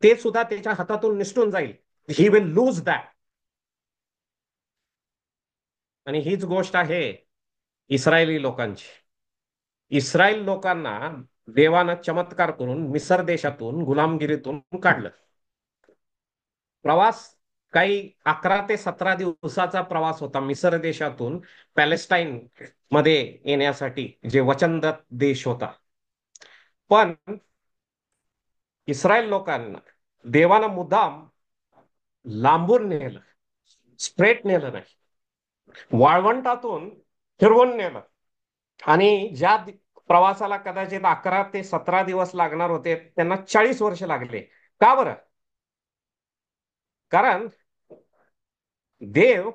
ते सुद्धा त्याच्या हातातून निसटून जाईल. He will lose that. आणि हीच गोष्ट आहे इस्रायली लोकांची. इस्रायल लोकांना देवानं चमत्कार करून मिसर देशातून, गुलामगिरीतून काढलं. प्रवास काही 11 ते 17 दिवसाचा प्रवास होता मिसर देशातून पॅलेस्टाईन मध्ये येण्यासाठी, जे वचनदत्त देश होता. पण इस्रायल लोकांना देवानं मुद्दाम लांबून नेलं, स्ट्रेट नेलं नाही, वाळवंटातून फिरवून नेलं. आणि ज्या प्रवासाला कदाचित 11 ते 17 दिवस लागणार होते, त्यांना 40 वर्ष लागले. का बरं? कारण देव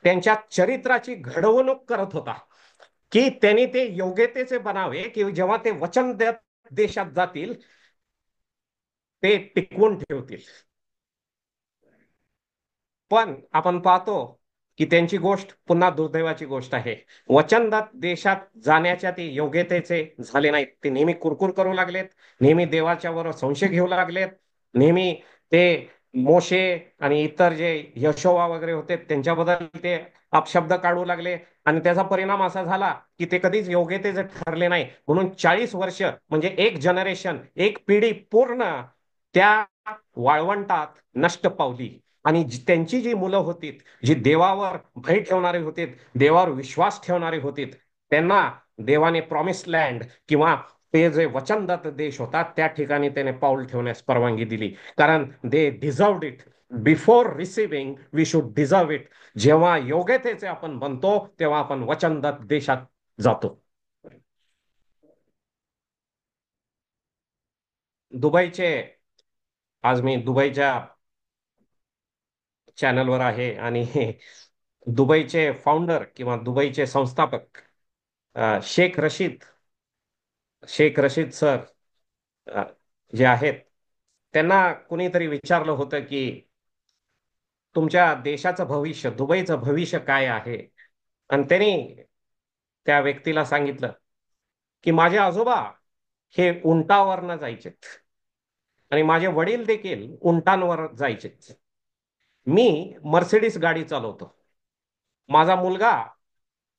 त्यांच्या चरित्राची घडवणूक करत होता, की त्यांनी ते योग्यतेचे बनावे, की जेव्हा ते वचन देशात जातील ते टिकवून ठेवतील. पण आपण पाहतो की त्यांची गोष्ट पुन्हा दुर्दैवाची गोष्ट आहे. वचनदत्त देशात जाण्याच्या ते योग्यतेचे झाले नाहीत. ते नेहमी कुरकुर करू लागलेत, नेहमी देवाच्या वर संशय घेऊ लागलेत, नेहमी ते मोशे आणि इतर जे यशोवा वगैरे होते त्यांच्याबद्दल ते अपशब्द काढू लागले. आणि त्याचा परिणाम असा झाला की ते कधीच योग्यतेचे ठरले नाही. म्हणून 40 वर्ष म्हणजे एक जनरेशन, एक पिढी पूर्ण त्या वाळवंटात नष्ट पावली. आणि त्यांची जी मुलं होती, जी देवावर भय ठेवणारी होती, देवावर विश्वास ठेवणारी होती, त्यांना देवाने प्रॉमिस लँड किंवा ते जे वचनदत्त देश होता त्या ठिकाणी त्याने पाऊल ठेवण्यास परवानगी दिली, कारण they deserved it. Before receiving we should deserve it. जेव्हा योग्यतेचे आपण बनतो तेव्हा आपण वचनदत्त देशात जातो. दुबईचे, आज मी दुबईच्या चॅनलवर आहे आणि दुबईचे फाउंडर किंवा दुबईचे संस्थापक शेख रशीद सर जे आहेत, त्यांना कुणीतरी विचारलं होतं की तुमच्या देशाचं भविष्य, दुबईचं भविष्य काय आहे. आणि त्यांनी त्या व्यक्तीला सांगितलं की माझे आजोबा हे उंटावरनं जायचेत आणि माझे वडील देखील उंटांवर जायचेत. मी मर्सिडीज गाडी चालवतो, माझा मुलगा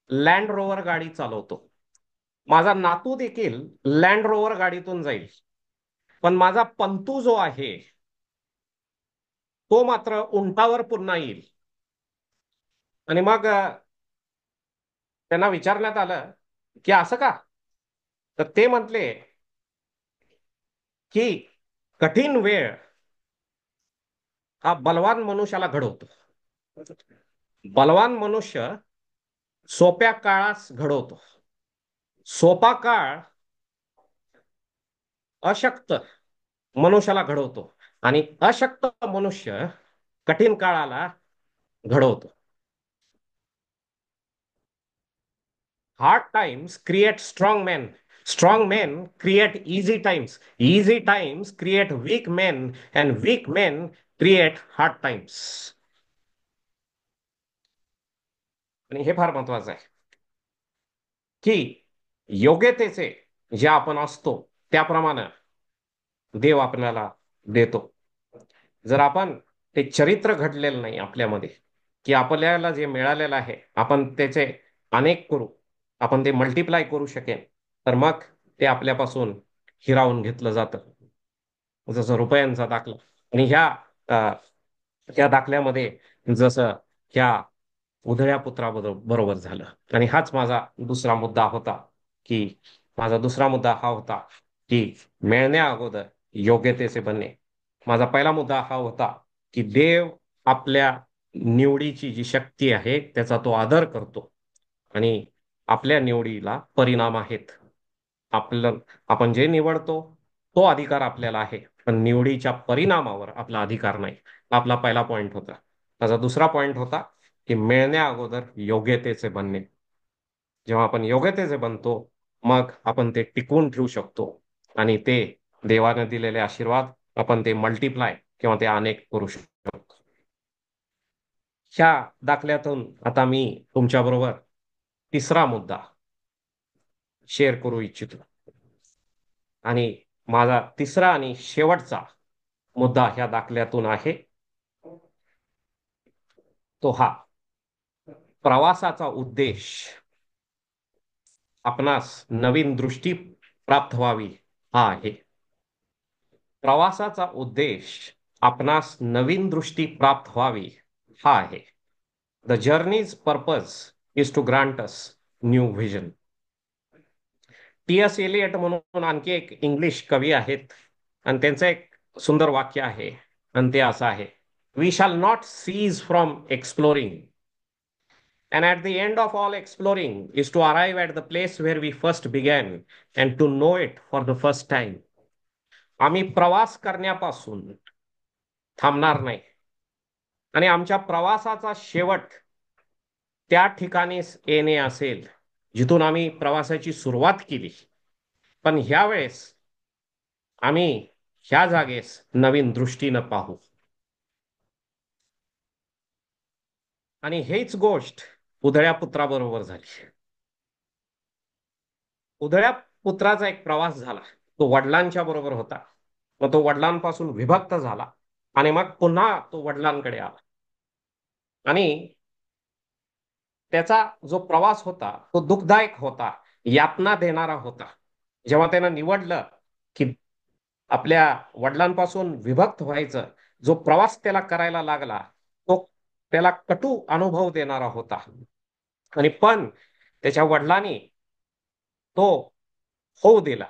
लँड रोवर गाडी चालवतो, माझा नातू देखील लँड रोवर गाडीतून जाईल, पण माझा पंतू जो आहे तो मात्र उंटावर पुन्हा येईल. आणि मग त्यांना विचारण्यात आलं की असं का. तर ते म्हटले की कठीण वेळ हा बलवान मनुष्याला घडवतो. बलवान मनुष्य सोप्या काळास घडवतो. सोपा काळ अशक्त मनुष्याला घडवतो आणि अशक्त मनुष्य कठीण काळाला घडवतो. Hard times create strong man. Strong man create easy times. Easy times create weak man and weak man create hard times. आणि हे फार महत्वाचं आहे की योग्यतेचे जे आपण असतो त्याप्रमाणे देव आपल्याला देतो. जर आपण ते चरित्र घडलेलं नाही आपल्यामध्ये, की आपल्याला जे मिळालेलं आहे आपण त्याचे अनेक करू, आपण ते मल्टिप्लाय करू शकेन, तर मग ते आपल्यापासून हिरावून घेतलं जातं, जसं रुपयांचा दाखला. आणि ह्या दाखल्यामध्ये जसं ह्या उधळ्या पुत्राबरोबर झालं. आणि हाच माझा दुसरा मुद्दा होता, की माझा दुसरा मुद्दा हा होता की मिळण्या अगोदर योग्यतेचे बनणे. माझा पहिला मुद्दा हा होता की देव आपल्या निवडीची जी शक्ती आहे त्याचा तो आदर करतो आणि आपल्या निवडीला परिणाम आहेत. आपण जे निवडतो तो अधिकार आपल्याला आहे, पण निवडीच्या परिणामावर आपला अधिकार नाही. आपला पहिला पॉइंट होता. माझा दुसरा पॉइंट होता की मिळण्या अगोदर योग्यतेचे बनणे. जेव्हा आपण योग्यतेचे बनतो मग आपण ते टिकवून ठेवू शकतो आणि ते देवाने दिलेले आशीर्वाद आपण ते मल्टिप्लाय किंवा ते अनेक करू शकतो. ह्या दाखल्यातून आता मी तुमच्या बरोबर तिसरा मुद्दा शेअर करू इच्छितो. आणि माझा तिसरा आणि शेवटचा मुद्दा ह्या दाखल्यातून आहे तो हा: प्रवासाचा उद्देश आपणास नवीन दृष्टी प्राप्त व्हावी हा आहे. प्रवासाचा उद्देश आपणास नवीन दृष्टी प्राप्त व्हावी हा आहे. The journey's purpose is to grant us new vision. T S. Eliot म्हणून आणखी एक इंग्लिश कवी आहेत आणि त्यांचं एक सुंदर वाक्य आहे आणि ते असं आहे: we shall not cease from exploring, and at the end of all exploring is to arrive at the place where we first began and to know it for the first time. आम्ही प्रवास करण्यापासून थांबणार नाही आणि आमच्या प्रवासाचा शेवट त्या ठिकाणीच येणे असेल जिथून आम्ही प्रवासाची सुरुवात केली. पण ह्यावेळेस आम्ही ह्या जागेस नवीन दृष्टीनं पाहू. आणि हेच गोष्ट उधळ्या पुत्राबरोबर झाली. उधळ्या पुत्राचा एक प्रवास झाला, तो वडिलांच्या बरोबर होता. मग तो वडिलांपासून विभक्त झाला आणि मग पुन्हा तो वडिलांकडे आला. आणि त्याचा जो प्रवास होता तो दुःखदायक होता, यातना देणारा होता. जेव्हा त्यानं निवडलं की आपल्या वडिलांपासून विभक्त व्हायचं, जो प्रवास त्याला करायला लागला तो त्याला कटू अनुभव देणारा होता. आणि पण त्याच्या वडिलांनी तो होऊ दिला.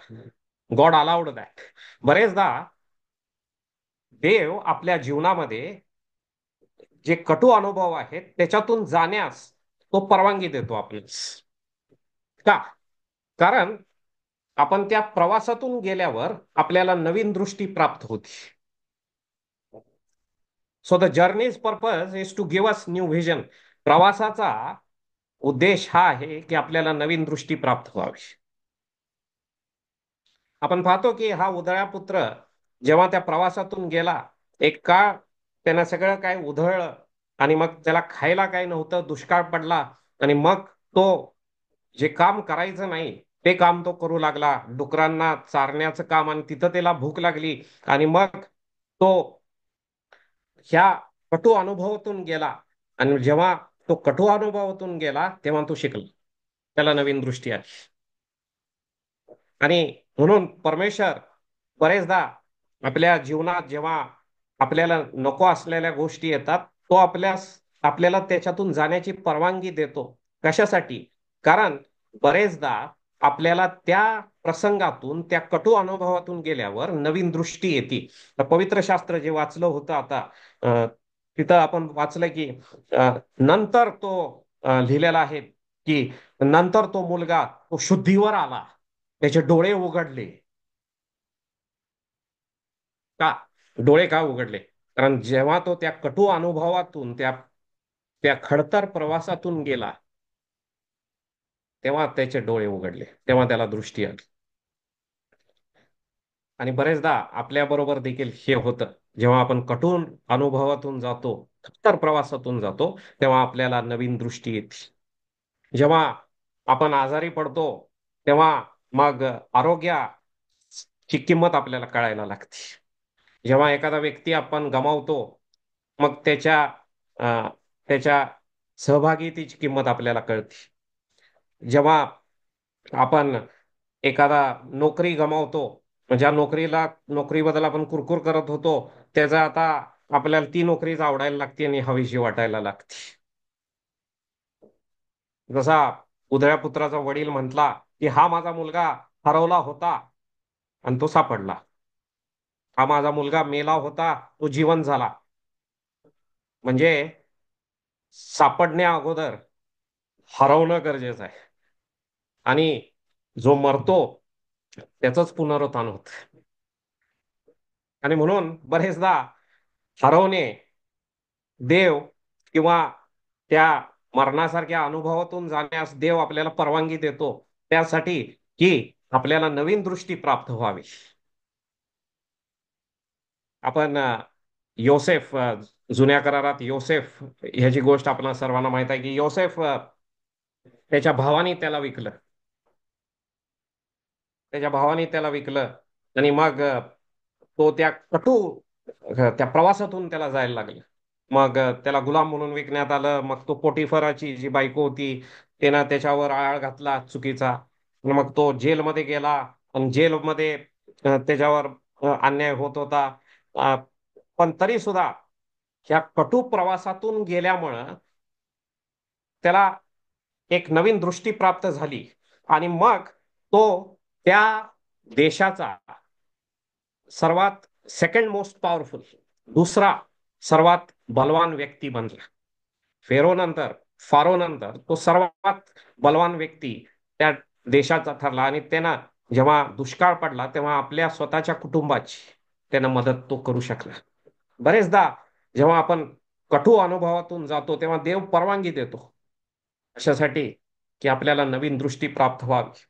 God allowed that. बरेचदा देव आपल्या जीवनामध्ये जे कटू अनुभव आहेत त्याच्यातून जाण्यास तो परवानगी देतो आपल्यास. का? कारण आपण त्या प्रवासातून गेल्यावर आपल्याला नवीन दृष्टी प्राप्त होती. So the journey's purpose is to give us new vision. प्रवासाचा उद्देश हा आहे की आपल्याला नवीन दृष्टी प्राप्त व्हावी. आपण पाहतो की हा उधळा पुत्र जेव्हा त्या प्रवासातून गेला, एक काळ त्यानं सगळं काय उधळलं आणि मग त्याला खायला काही नव्हतं, दुष्काळ पडला आणि मग तो जे काम करायचं नाही ते काम तो करू लागला, डुकरांना चारण्याचं काम, आणि तिथं त्याला भूक लागली आणि मग तो ह्या कटू अनुभवातून गेला. आणि जेव्हा तो कटू अनुभवातून गेला तेव्हा तो शिकला, त्याला नवीन दृष्टी आली. आणि म्हणून परमेश्वर बरेचदा आपल्या जीवनात जेव्हा आपल्याला नको असलेल्या गोष्टी येतात, तो आपल्याला त्याच्यातून जाण्याची परवानगी देतो. कशासाठी? कारण बरेचदा आपल्याला त्या प्रसंगातून, त्या कटू अनुभवातून गेल्यावर नवीन दृष्टी येते. पवित्र शास्त्र जे वाचलं होतं आता, तिथं आपण वाचलं की नंतर तो लिहिलेला आहे की नंतर तो मुलगा तो शुद्धीवर आला, त्याचे डोळे उघडले. का? डोळे का उघडले? कारण जेव्हा तो त्या कटू अनुभवातून, त्या त्या खडतर प्रवासातून गेला, तेव्हा त्याचे डोळे उघडले, तेव्हा त्याला दृष्टी आली. आणि बरेचदा आपल्या बरोबर देखील हे होतं. जेव्हा आपण कठोर अनुभवातून जातो, खडतर प्रवासातून जातो, तेव्हा आपल्याला नवीन दृष्टी येते. जेव्हा आपण आजारी पडतो तेव्हा मग आरोग्याची किंमत आपल्याला कळायला लागते. जेव्हा एखादा व्यक्ती आपण गमावतो, मग त्याच्या सहभागितेची किंमत आपल्याला कळते. जेव्हा आपण एखादा नोकरी गमावतो, ज्या नोकरीबद्दल आपण कुरकुर करत होतो, त्याचा आता आपल्याला ती नोकरीच आवडायला लागते आणि हवीशी वाटायला लागते. जसा उधळ्या पुत्राचा वडील म्हटला की हा माझा मुलगा हरवला होता आणि तो सापडला, हा माझा मुलगा मेला होता, तो जीवन झाला. म्हणजे सापडण्या अगोदर हरवणं गरजेचं आहे. आणि जो मरतो त्याचंच पुनरुत्थान होत. आणि म्हणून बरेचदा हरवणे, देव किंवा त्या मरणासारख्या अनुभवातून जाण्यास देव आपल्याला परवानगी देतो, त्यासाठी की आपल्याला नवीन दृष्टी प्राप्त व्हावी. आपण योसेफ, जुन्या करारात योसेफ ह्याची गोष्ट आपल्याला सर्वांना माहित आहे की योसेफ त्याच्या भावाने त्याला विकलं. त्याच्या भावाने त्याला विकलं आणि मग तो त्या प्रवासातून त्याला जायला लागलं. मग त्याला गुलाम म्हणून विकण्यात आलं. मग तो पोटिफराची जी बायको होती त्यानं त्याच्यावर आळ घातला चुकीचा. आणि मग तो जेलमध्ये गेला आणि जेलमध्ये त्याच्यावर अन्याय होत होता. अ, पण तरी सुद्धा ह्या कटू प्रवासातून गेल्यामुळं त्याला एक नवीन दृष्टी प्राप्त झाली आणि मग तो त्या देशाचा सर्वात सेकंड मोस्ट पॉवरफुल, दुसरा सर्वात बलवान व्यक्ती बनला. फेरो नंतर, फारो नंतर तो सर्वात बलवान व्यक्ती त्या देशाचा ठरला. आणि त्यानं जेव्हा दुष्काळ पडला तेव्हा आपल्या स्वतःच्या कुटुंबाची त्यानं मदत तो करू शकला. बरेचदा जेव्हा आपण कठोर अनुभवातून जातो तेव्हा देव परवानगी देतो अशासाठी की आपल्याला नवीन दृष्टी प्राप्त व्हावी.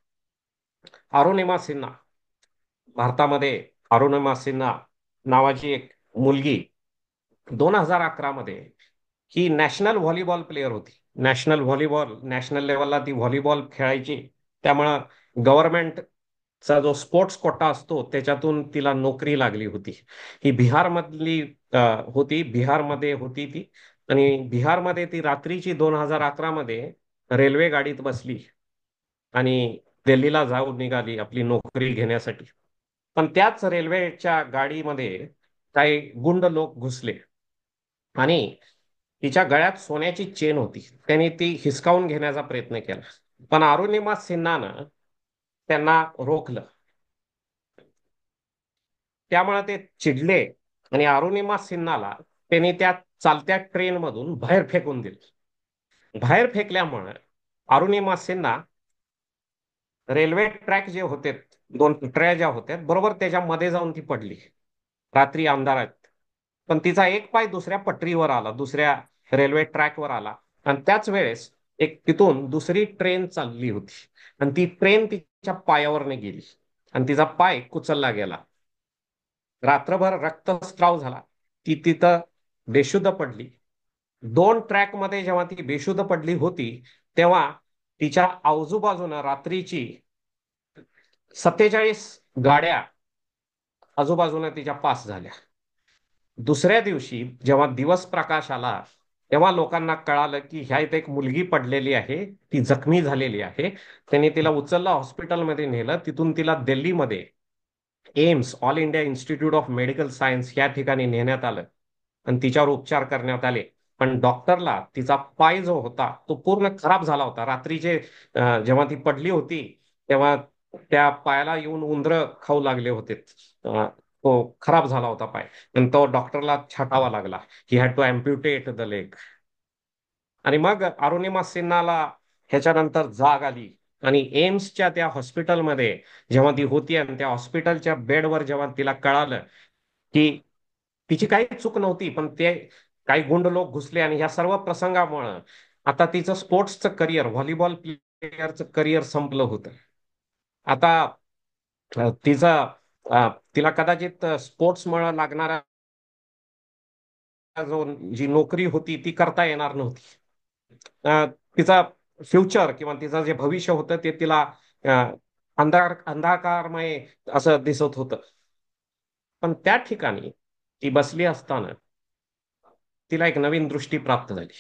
अरुणिमा सिन्हा, भारतामध्ये अरुणिमा सिन्हा नावाची एक मुलगी 2011 मध्ये ही नॅशनल व्हॉलीबॉल प्लेअर होती. नॅशनल लेवलला ती व्हॉलीबॉल खेळायची. त्यामुळं गव्हर्नमेंटचा जो स्पोर्ट्स कोटा असतो त्याच्यातून तिला नोकरी लागली होती. ही बिहारमधली होती, बिहारमध्ये होती ती. आणि बिहारमध्ये ती रात्रीची 2011 मध्ये रेल्वे गाडीत बसली आणि दिल्लीला जाऊन निघाली आपली नोकरी घेण्यासाठी. पण त्याच रेल्वेच्या गाडीमध्ये काही गुंड लोक घुसले आणि तिच्या गळ्यात सोन्याची चेन होती. त्यांनी ती हिसकावून घेण्याचा प्रयत्न केला. पण अरुणिमा सिन्हानं त्यांना रोखलं. त्यामुळे ते चिडले आणि अरुणिमा सिन्हाला त्यांनी त्या चालत्या ट्रेन मधून बाहेर फेकून दिले. बाहेर फेकल्यामुळे अरुणिमा सिन्हा रेल्वे ट्रॅक जे होते, दोन ट्रॅक ज्या होत्या बरोबर त्याच्यामध्ये जाऊन ती पडली रात्री अंधारात. पण तिचा एक पाय दुसऱ्या पटरीवर आला, दुसऱ्या रेल्वे ट्रॅकवर आला. आणि त्याच वेळेस एक तिथून दुसरी ट्रेन चालली होती आणि ती ट्रेन तिच्या पायावरने गेली आणि तिचा पाय कुचलला गेला. रात्रभर रक्तस्राव झाला. ती तिथं बेशुद्ध पडली. दोन ट्रॅक मध्ये जेव्हा ती बेशुद्ध पडली होती तेव्हा तिच्या आजूबाजूनं रात्रीची 47 गाड्या आजूबाजूने तिच्या पास झाल्या. दुसऱ्या दिवशी जेव्हा दिवस प्रकाश आला तेव्हा लोकांना कळालं की ह्या इथे एक मुलगी पडलेली आहे, ती जखमी झालेली आहे. त्यांनी तिला उचललं, हॉस्पिटलमध्ये नेलं. तिथून तिला दिल्लीमध्ये AIIMS, all India institute of medical science या ठिकाणी नेण्यात आलं आणि तिच्यावर उपचार करण्यात आले. पण डॉक्टरला तिचा पाय जो होता तो पूर्ण खराब झाला होता. रात्रीचे जेव्हा ती पडली होती तेव्हा त्या पायाला येऊन उंदरं खाऊ लागले होते. तो खराब झाला होता पाय आणि तो डॉक्टरला छाटावा लागला. He had to amputate the leg. आणि मग अरुणिमा सिन्हाला ह्याच्यानंतर जाग आली आणि एम्सच्या त्या हॉस्पिटलमध्ये जेव्हा ती होती आणि त्या हॉस्पिटलच्या बेडवर जेव्हा तिला कळालं की तिची काही चूक नव्हती, पण ते काही गुंड लोक घुसले आणि ह्या सर्व प्रसंगामुळं आता तिचं स्पोर्ट्सचं करिअर, व्हॉलीबॉल प्लेयरचं करिअर संपलं होतं. आता तिचं तिला कदाचित स्पोर्ट्समुळे लागणारा जी नोकरी होती ती करता येणार नव्हती. तिचा फ्युचर किंवा तिचं जे भविष्य होतं ते तिला अंधाकारमय असं दिसत होतं. पण त्या ठिकाणी ती बसली असताना तिला एक नवीन दृष्टी प्राप्त झाली.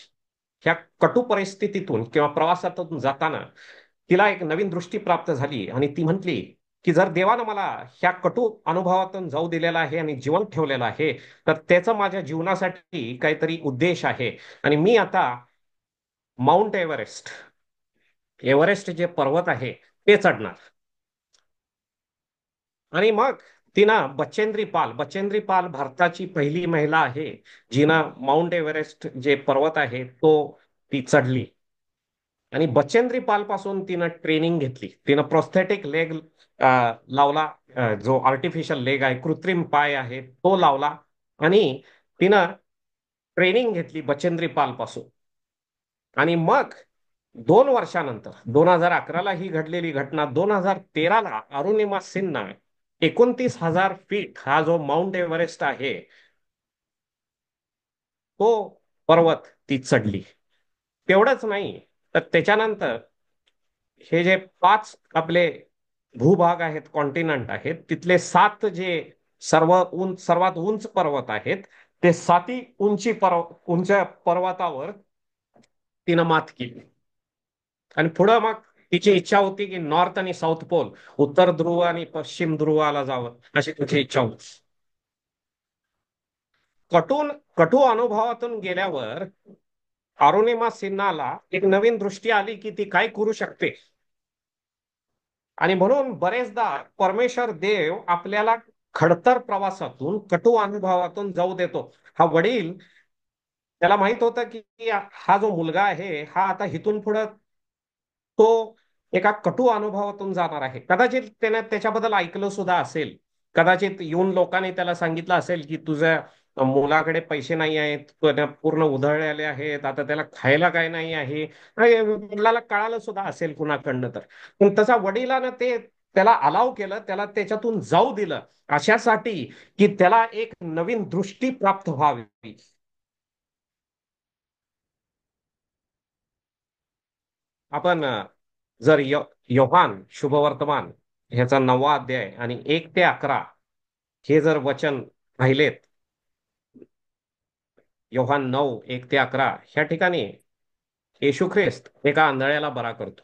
ह्या कटू परिस्थितीतून किंवा प्रवासातून जाताना तिला एक नवीन दृष्टी प्राप्त झाली आणि ती म्हटली की जर देवानं मला ह्या कटू अनुभवातून जाऊ दिलेला आहे आणि जीवन ठेवलेलं आहे तर त्याचं माझ्या जीवनासाठी काहीतरी उद्देश आहे. आणि मी आता माउंट एव्हरेस्ट, एव्हरेस्ट जे पर्वत आहे ते चढणार. आणि मग तिनं बचेंद्री पाल भारताची पहिली महिला आहे जिनं माउंट एव्हरेस्ट जे पर्वत आहे तो ती चढली. आणि बचेंद्री पाल पासून तिनं ट्रेनिंग घेतली. तिनं प्रोस्थेटिक लेग लावला, जो आर्टिफिशियल लेग आहे, कृत्रिम पाय आहे तो लावला. आणि तिनं ट्रेनिंग घेतली बचेंद्री पाल पासून. आणि मग 2 वर्षानंतर 2011ला ही घडलेली घटना, 2013ला अरुणिमा सिन्हा 29,000 फीट हा जो माउंट एव्हरेस्ट आहे तो पर्वत ती चढली. तेवढंच नाही तर त्याच्यानंतर हे जे 5 आपले भूभाग आहेत, कॉन्टिनंट आहेत, तिथले 7 जे सर्वात उंच पर्वत आहेत ते 7ही उंच पर्वतावर तिनं मात केली. आणि पुढं मग तिची इच्छा होती की नॉर्थ आणि साऊथ पोल, उत्तर ध्रुव आणि पश्चिम ध्रुवाला जावं अशी तिची इच्छा होती. कटू अनुभवातून गेल्यावर अरुणिमा सिन्हाला एक नवीन दृष्टी आली की ती काय करू शकते. आणि म्हणून बरेचदा परमेश्वर देव आपल्याला खडतर प्रवासातून, कटू अनुभवातून जाऊ देतो. हा वडील, त्याला माहित होतं की हा जो मुलगा आहे हा आता इथून पुढे तो एका कटू अनुभवातून जाणार आहे. कदाचित त्याने त्याच्याबद्दल ऐकलं सुद्धा असेल. कदाचित येऊन लोकांनी त्याला सांगितलं असेल की तुझ्या मुलाकडे पैसे नाही आहेत, पूर्ण उधळलेले आहेत, आता त्याला खायला काय नाही आहे. मुलाला कळालं सुद्धा असेल कुणाकडनं तर. पण तसा वडिलानं ते त्याला अलाव केलं, त्याला त्याच्यातून जाऊ दिलं अशासाठी की त्याला एक नवीन दृष्टी प्राप्त व्हावी. आपण जर योहान शुभवर्तमान ह्याचा 9वा अध्याय आणि 1 ते 11 हे जर वचन पाहिलेत, योहान 9:1 ते 11 ह्या ठिकाणी येशू ख्रिस्त एका आंधळ्याला बरा करतो.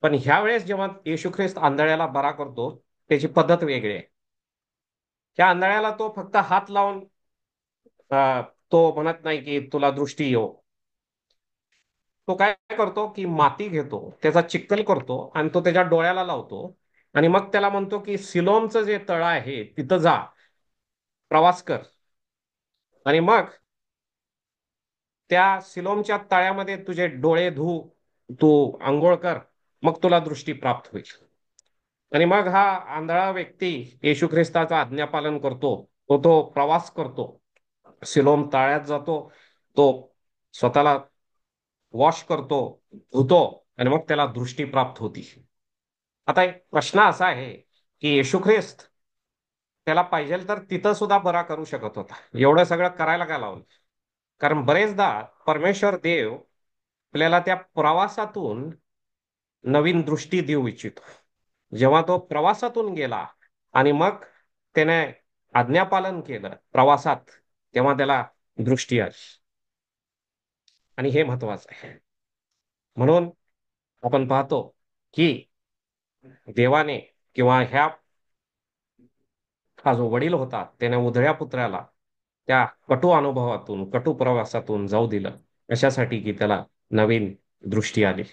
पण ह्या वेळेस जेव्हा येशू ख्रिस्त आंधळ्याला बरा करतो त्याची पद्धत वेगळी आहे. त्या आंधळ्याला तो फक्त हात लावून तो म्हणत नाही की तुला दृष्टी येऊ. तो काय करतो की माती घेतो, त्याचा चिक्कल करतो आणि तो त्याच्या डोळ्याला लावतो आणि मग त्याला म्हणतो की सिलोमचं जे तळ आहे तिथं जा, प्रवास कर, आणि मग त्या सिलोमच्या तळ्यामध्ये तुझे डोळे धु, तू आंघोळ कर, मग तुला दृष्टी प्राप्त होईल. आणि मग हा आंधळा व्यक्ती येशू ख्रिस्ताचा आज्ञापालन करतो, तो प्रवास करतो, सिलोम तळ्यात जातो, तो स्वतःला वॉश करतो, धुतो, आणि मग त्याला दृष्टी प्राप्त होती. आता एक प्रश्न असा आहे की येशू ख्रिस्त त्याला पाहिजे तर तिथं सुद्धा बरा करू शकत होता, एवढं सगळं करायला काय लावलं? कारण बरेचदा परमेश्वर देव आपल्याला त्या प्रवासातून नवीन दृष्टी देऊ इच्छितो. जेव्हा तो प्रवासातून गेला आणि मग त्याने आज्ञापालन केलं प्रवासात, तेव्हा त्याला दृष्टी आली, आणि हे महत्वाचं आहे. म्हणून आपण पाहतो की देवाने किंवा हा जो वडील होता त्याने उधळ्या पुत्राला त्या कटू अनुभवातून, कटू प्रवासातून जाऊ दिलं, अशासाठी की त्याला नवीन दृष्टी आली.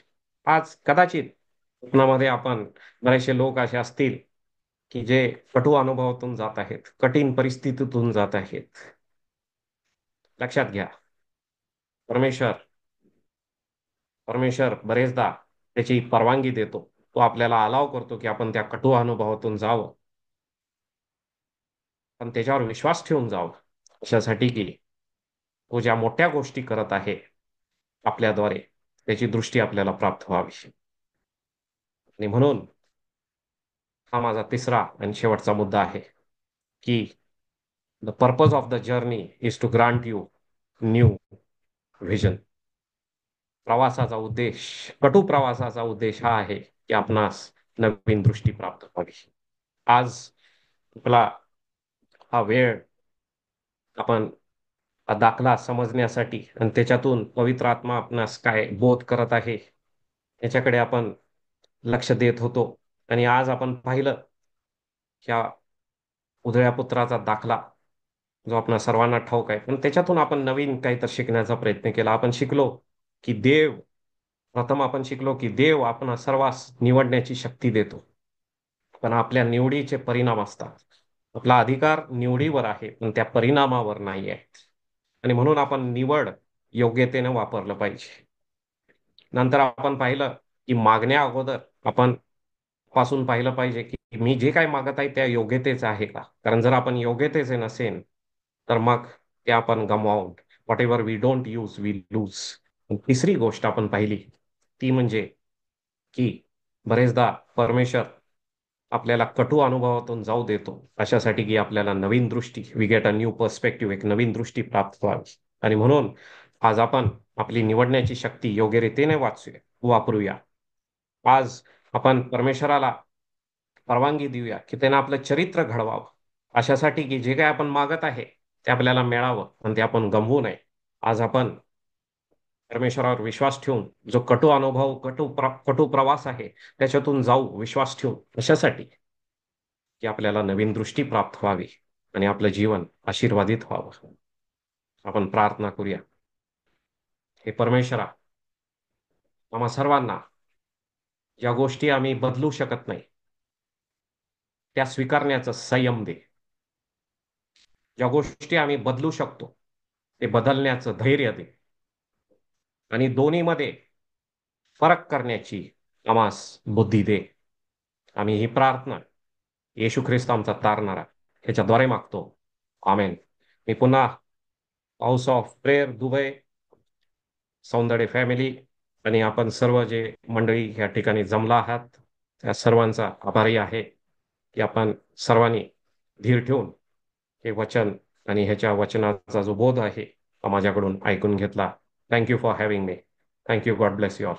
आज कदाचित स्वप्नामध्ये आपण बरेचसे लोक असे असतील की जे कटू अनुभवातून जात आहेत, कठीण परिस्थितीतून जात आहेत. लक्षात घ्या, परमेश्वर परमेश्वर बरेचदा त्याची परवानगी देतो, तो आपल्याला अलाव करतो की आपण त्या कटू अनुभवातून जावं, पण त्याच्यावर विश्वास ठेवून जावं, अशासाठी की तो ज्या मोठ्या गोष्टी करत आहे आपल्याद्वारे, त्याची दृष्टी आपल्याला प्राप्त व्हावी. आणि म्हणून हा माझा तिसरा आणि शेवटचा मुद्दा आहे की the purpose of the journey is to grant you new vision. प्रवासाचा उद्देश, कटू प्रवासाचा उद्देश हा आहे की आपणास नवीन दृष्टी प्राप्त व्हावी. आज आपला हा वेळ आपण हा दाखला समजण्यासाठी आणि त्याच्यातून पवित्र आत्मा आपणास काय बोध करत आहे याच्याकडे आपण लक्ष देत होतो. आणि आज आपण पाहिलं ह्या उधळ्या पुत्राचा दाखला जो आपणा सर्वांना ठाऊक आहे, पण त्याच्यातून आपण नवीन काहीतरी शिकण्याचा प्रयत्न केला. आपण शिकलो की प्रथम आपण शिकलो की देव आपण सर्वांस निवडण्याची शक्ती देतो, पण आपल्या निवडीचे परिणाम असतात. आपला अधिकार निवडीवर आहे, पण त्या परिणामावर नाही आहे. आणि म्हणून आपण निवड योग्यतेने वापरलं पाहिजे. नंतर आपण पाहिलं की मागण्या अगोदर आपण पासून पाहिलं पाहिजे की मी जे काय मागत आहे त्या योग्यतेचं आहे का. कारण जर आपण योग्यतेचे नसेल तर मग ते आपण गमावून, whatever we don't use we lose. तिसरी गोष्ट आपण पाहिली ती म्हणजे की बरेचदा परमेश्वर आपल्याला कटू अनुभवातून जाऊ देतो, अशासाठी की आपल्याला नवीन दृष्टी, we get a new perspective, एक नवीन दृष्टी प्राप्त व्हावी. आणि म्हणून आज आपण आपली निवडण्याची शक्ती योग्य रीतीने वापरूया. आज आपण परमेश्वराला परवानगी देऊया की त्यानं आपलं चरित्र घडवावं, अशासाठी की जे काय आपण मागत आहे ते आपल्याला मिळावं आणि ते आपण गमवू नये. आज आपण परमेश्वरावर विश्वास ठेवून जो कटू अनुभव, कटू प्रवास आहे त्याच्यातून जाऊ विश्वास ठेवून, अशासाठी की आपल्याला नवीन दृष्टी प्राप्त व्हावी आणि आपलं जीवन आशीर्वादित व्हावं. आपण प्रार्थना करूया. हे परमेश्वरा, आम्हा सर्वांना ज्या गोष्टी आम्ही बदलू शकत नाही त्या स्वीकारण्याचं संयम दे. ज्या गोष्टी आम्ही बदलू शकतो ते बदलण्याचं धैर्य दे. आणि दोन्हीमध्ये फरक करण्याची आम्हास बुद्धी दे. आम्ही ही प्रार्थना येशू ख्रिस्त आमचा तारणारा ह्याच्याद्वारे मागतो. आमेन. मी पुन्हा हाऊस ऑफ प्रेयर दुबई, सौंदर्य फॅमिली आणि आपण सर्व जे मंडळी या ठिकाणी जमला आहात त्या सर्वांचा आभारी आहे की आपण सर्वांनी धीर ठेवून हे वचन आणि ह्याच्या वचनाचा जो बोध आहे तो माझ्याकडून ऐकून घेतला. Thank you for having me. Thank you. God bless you all.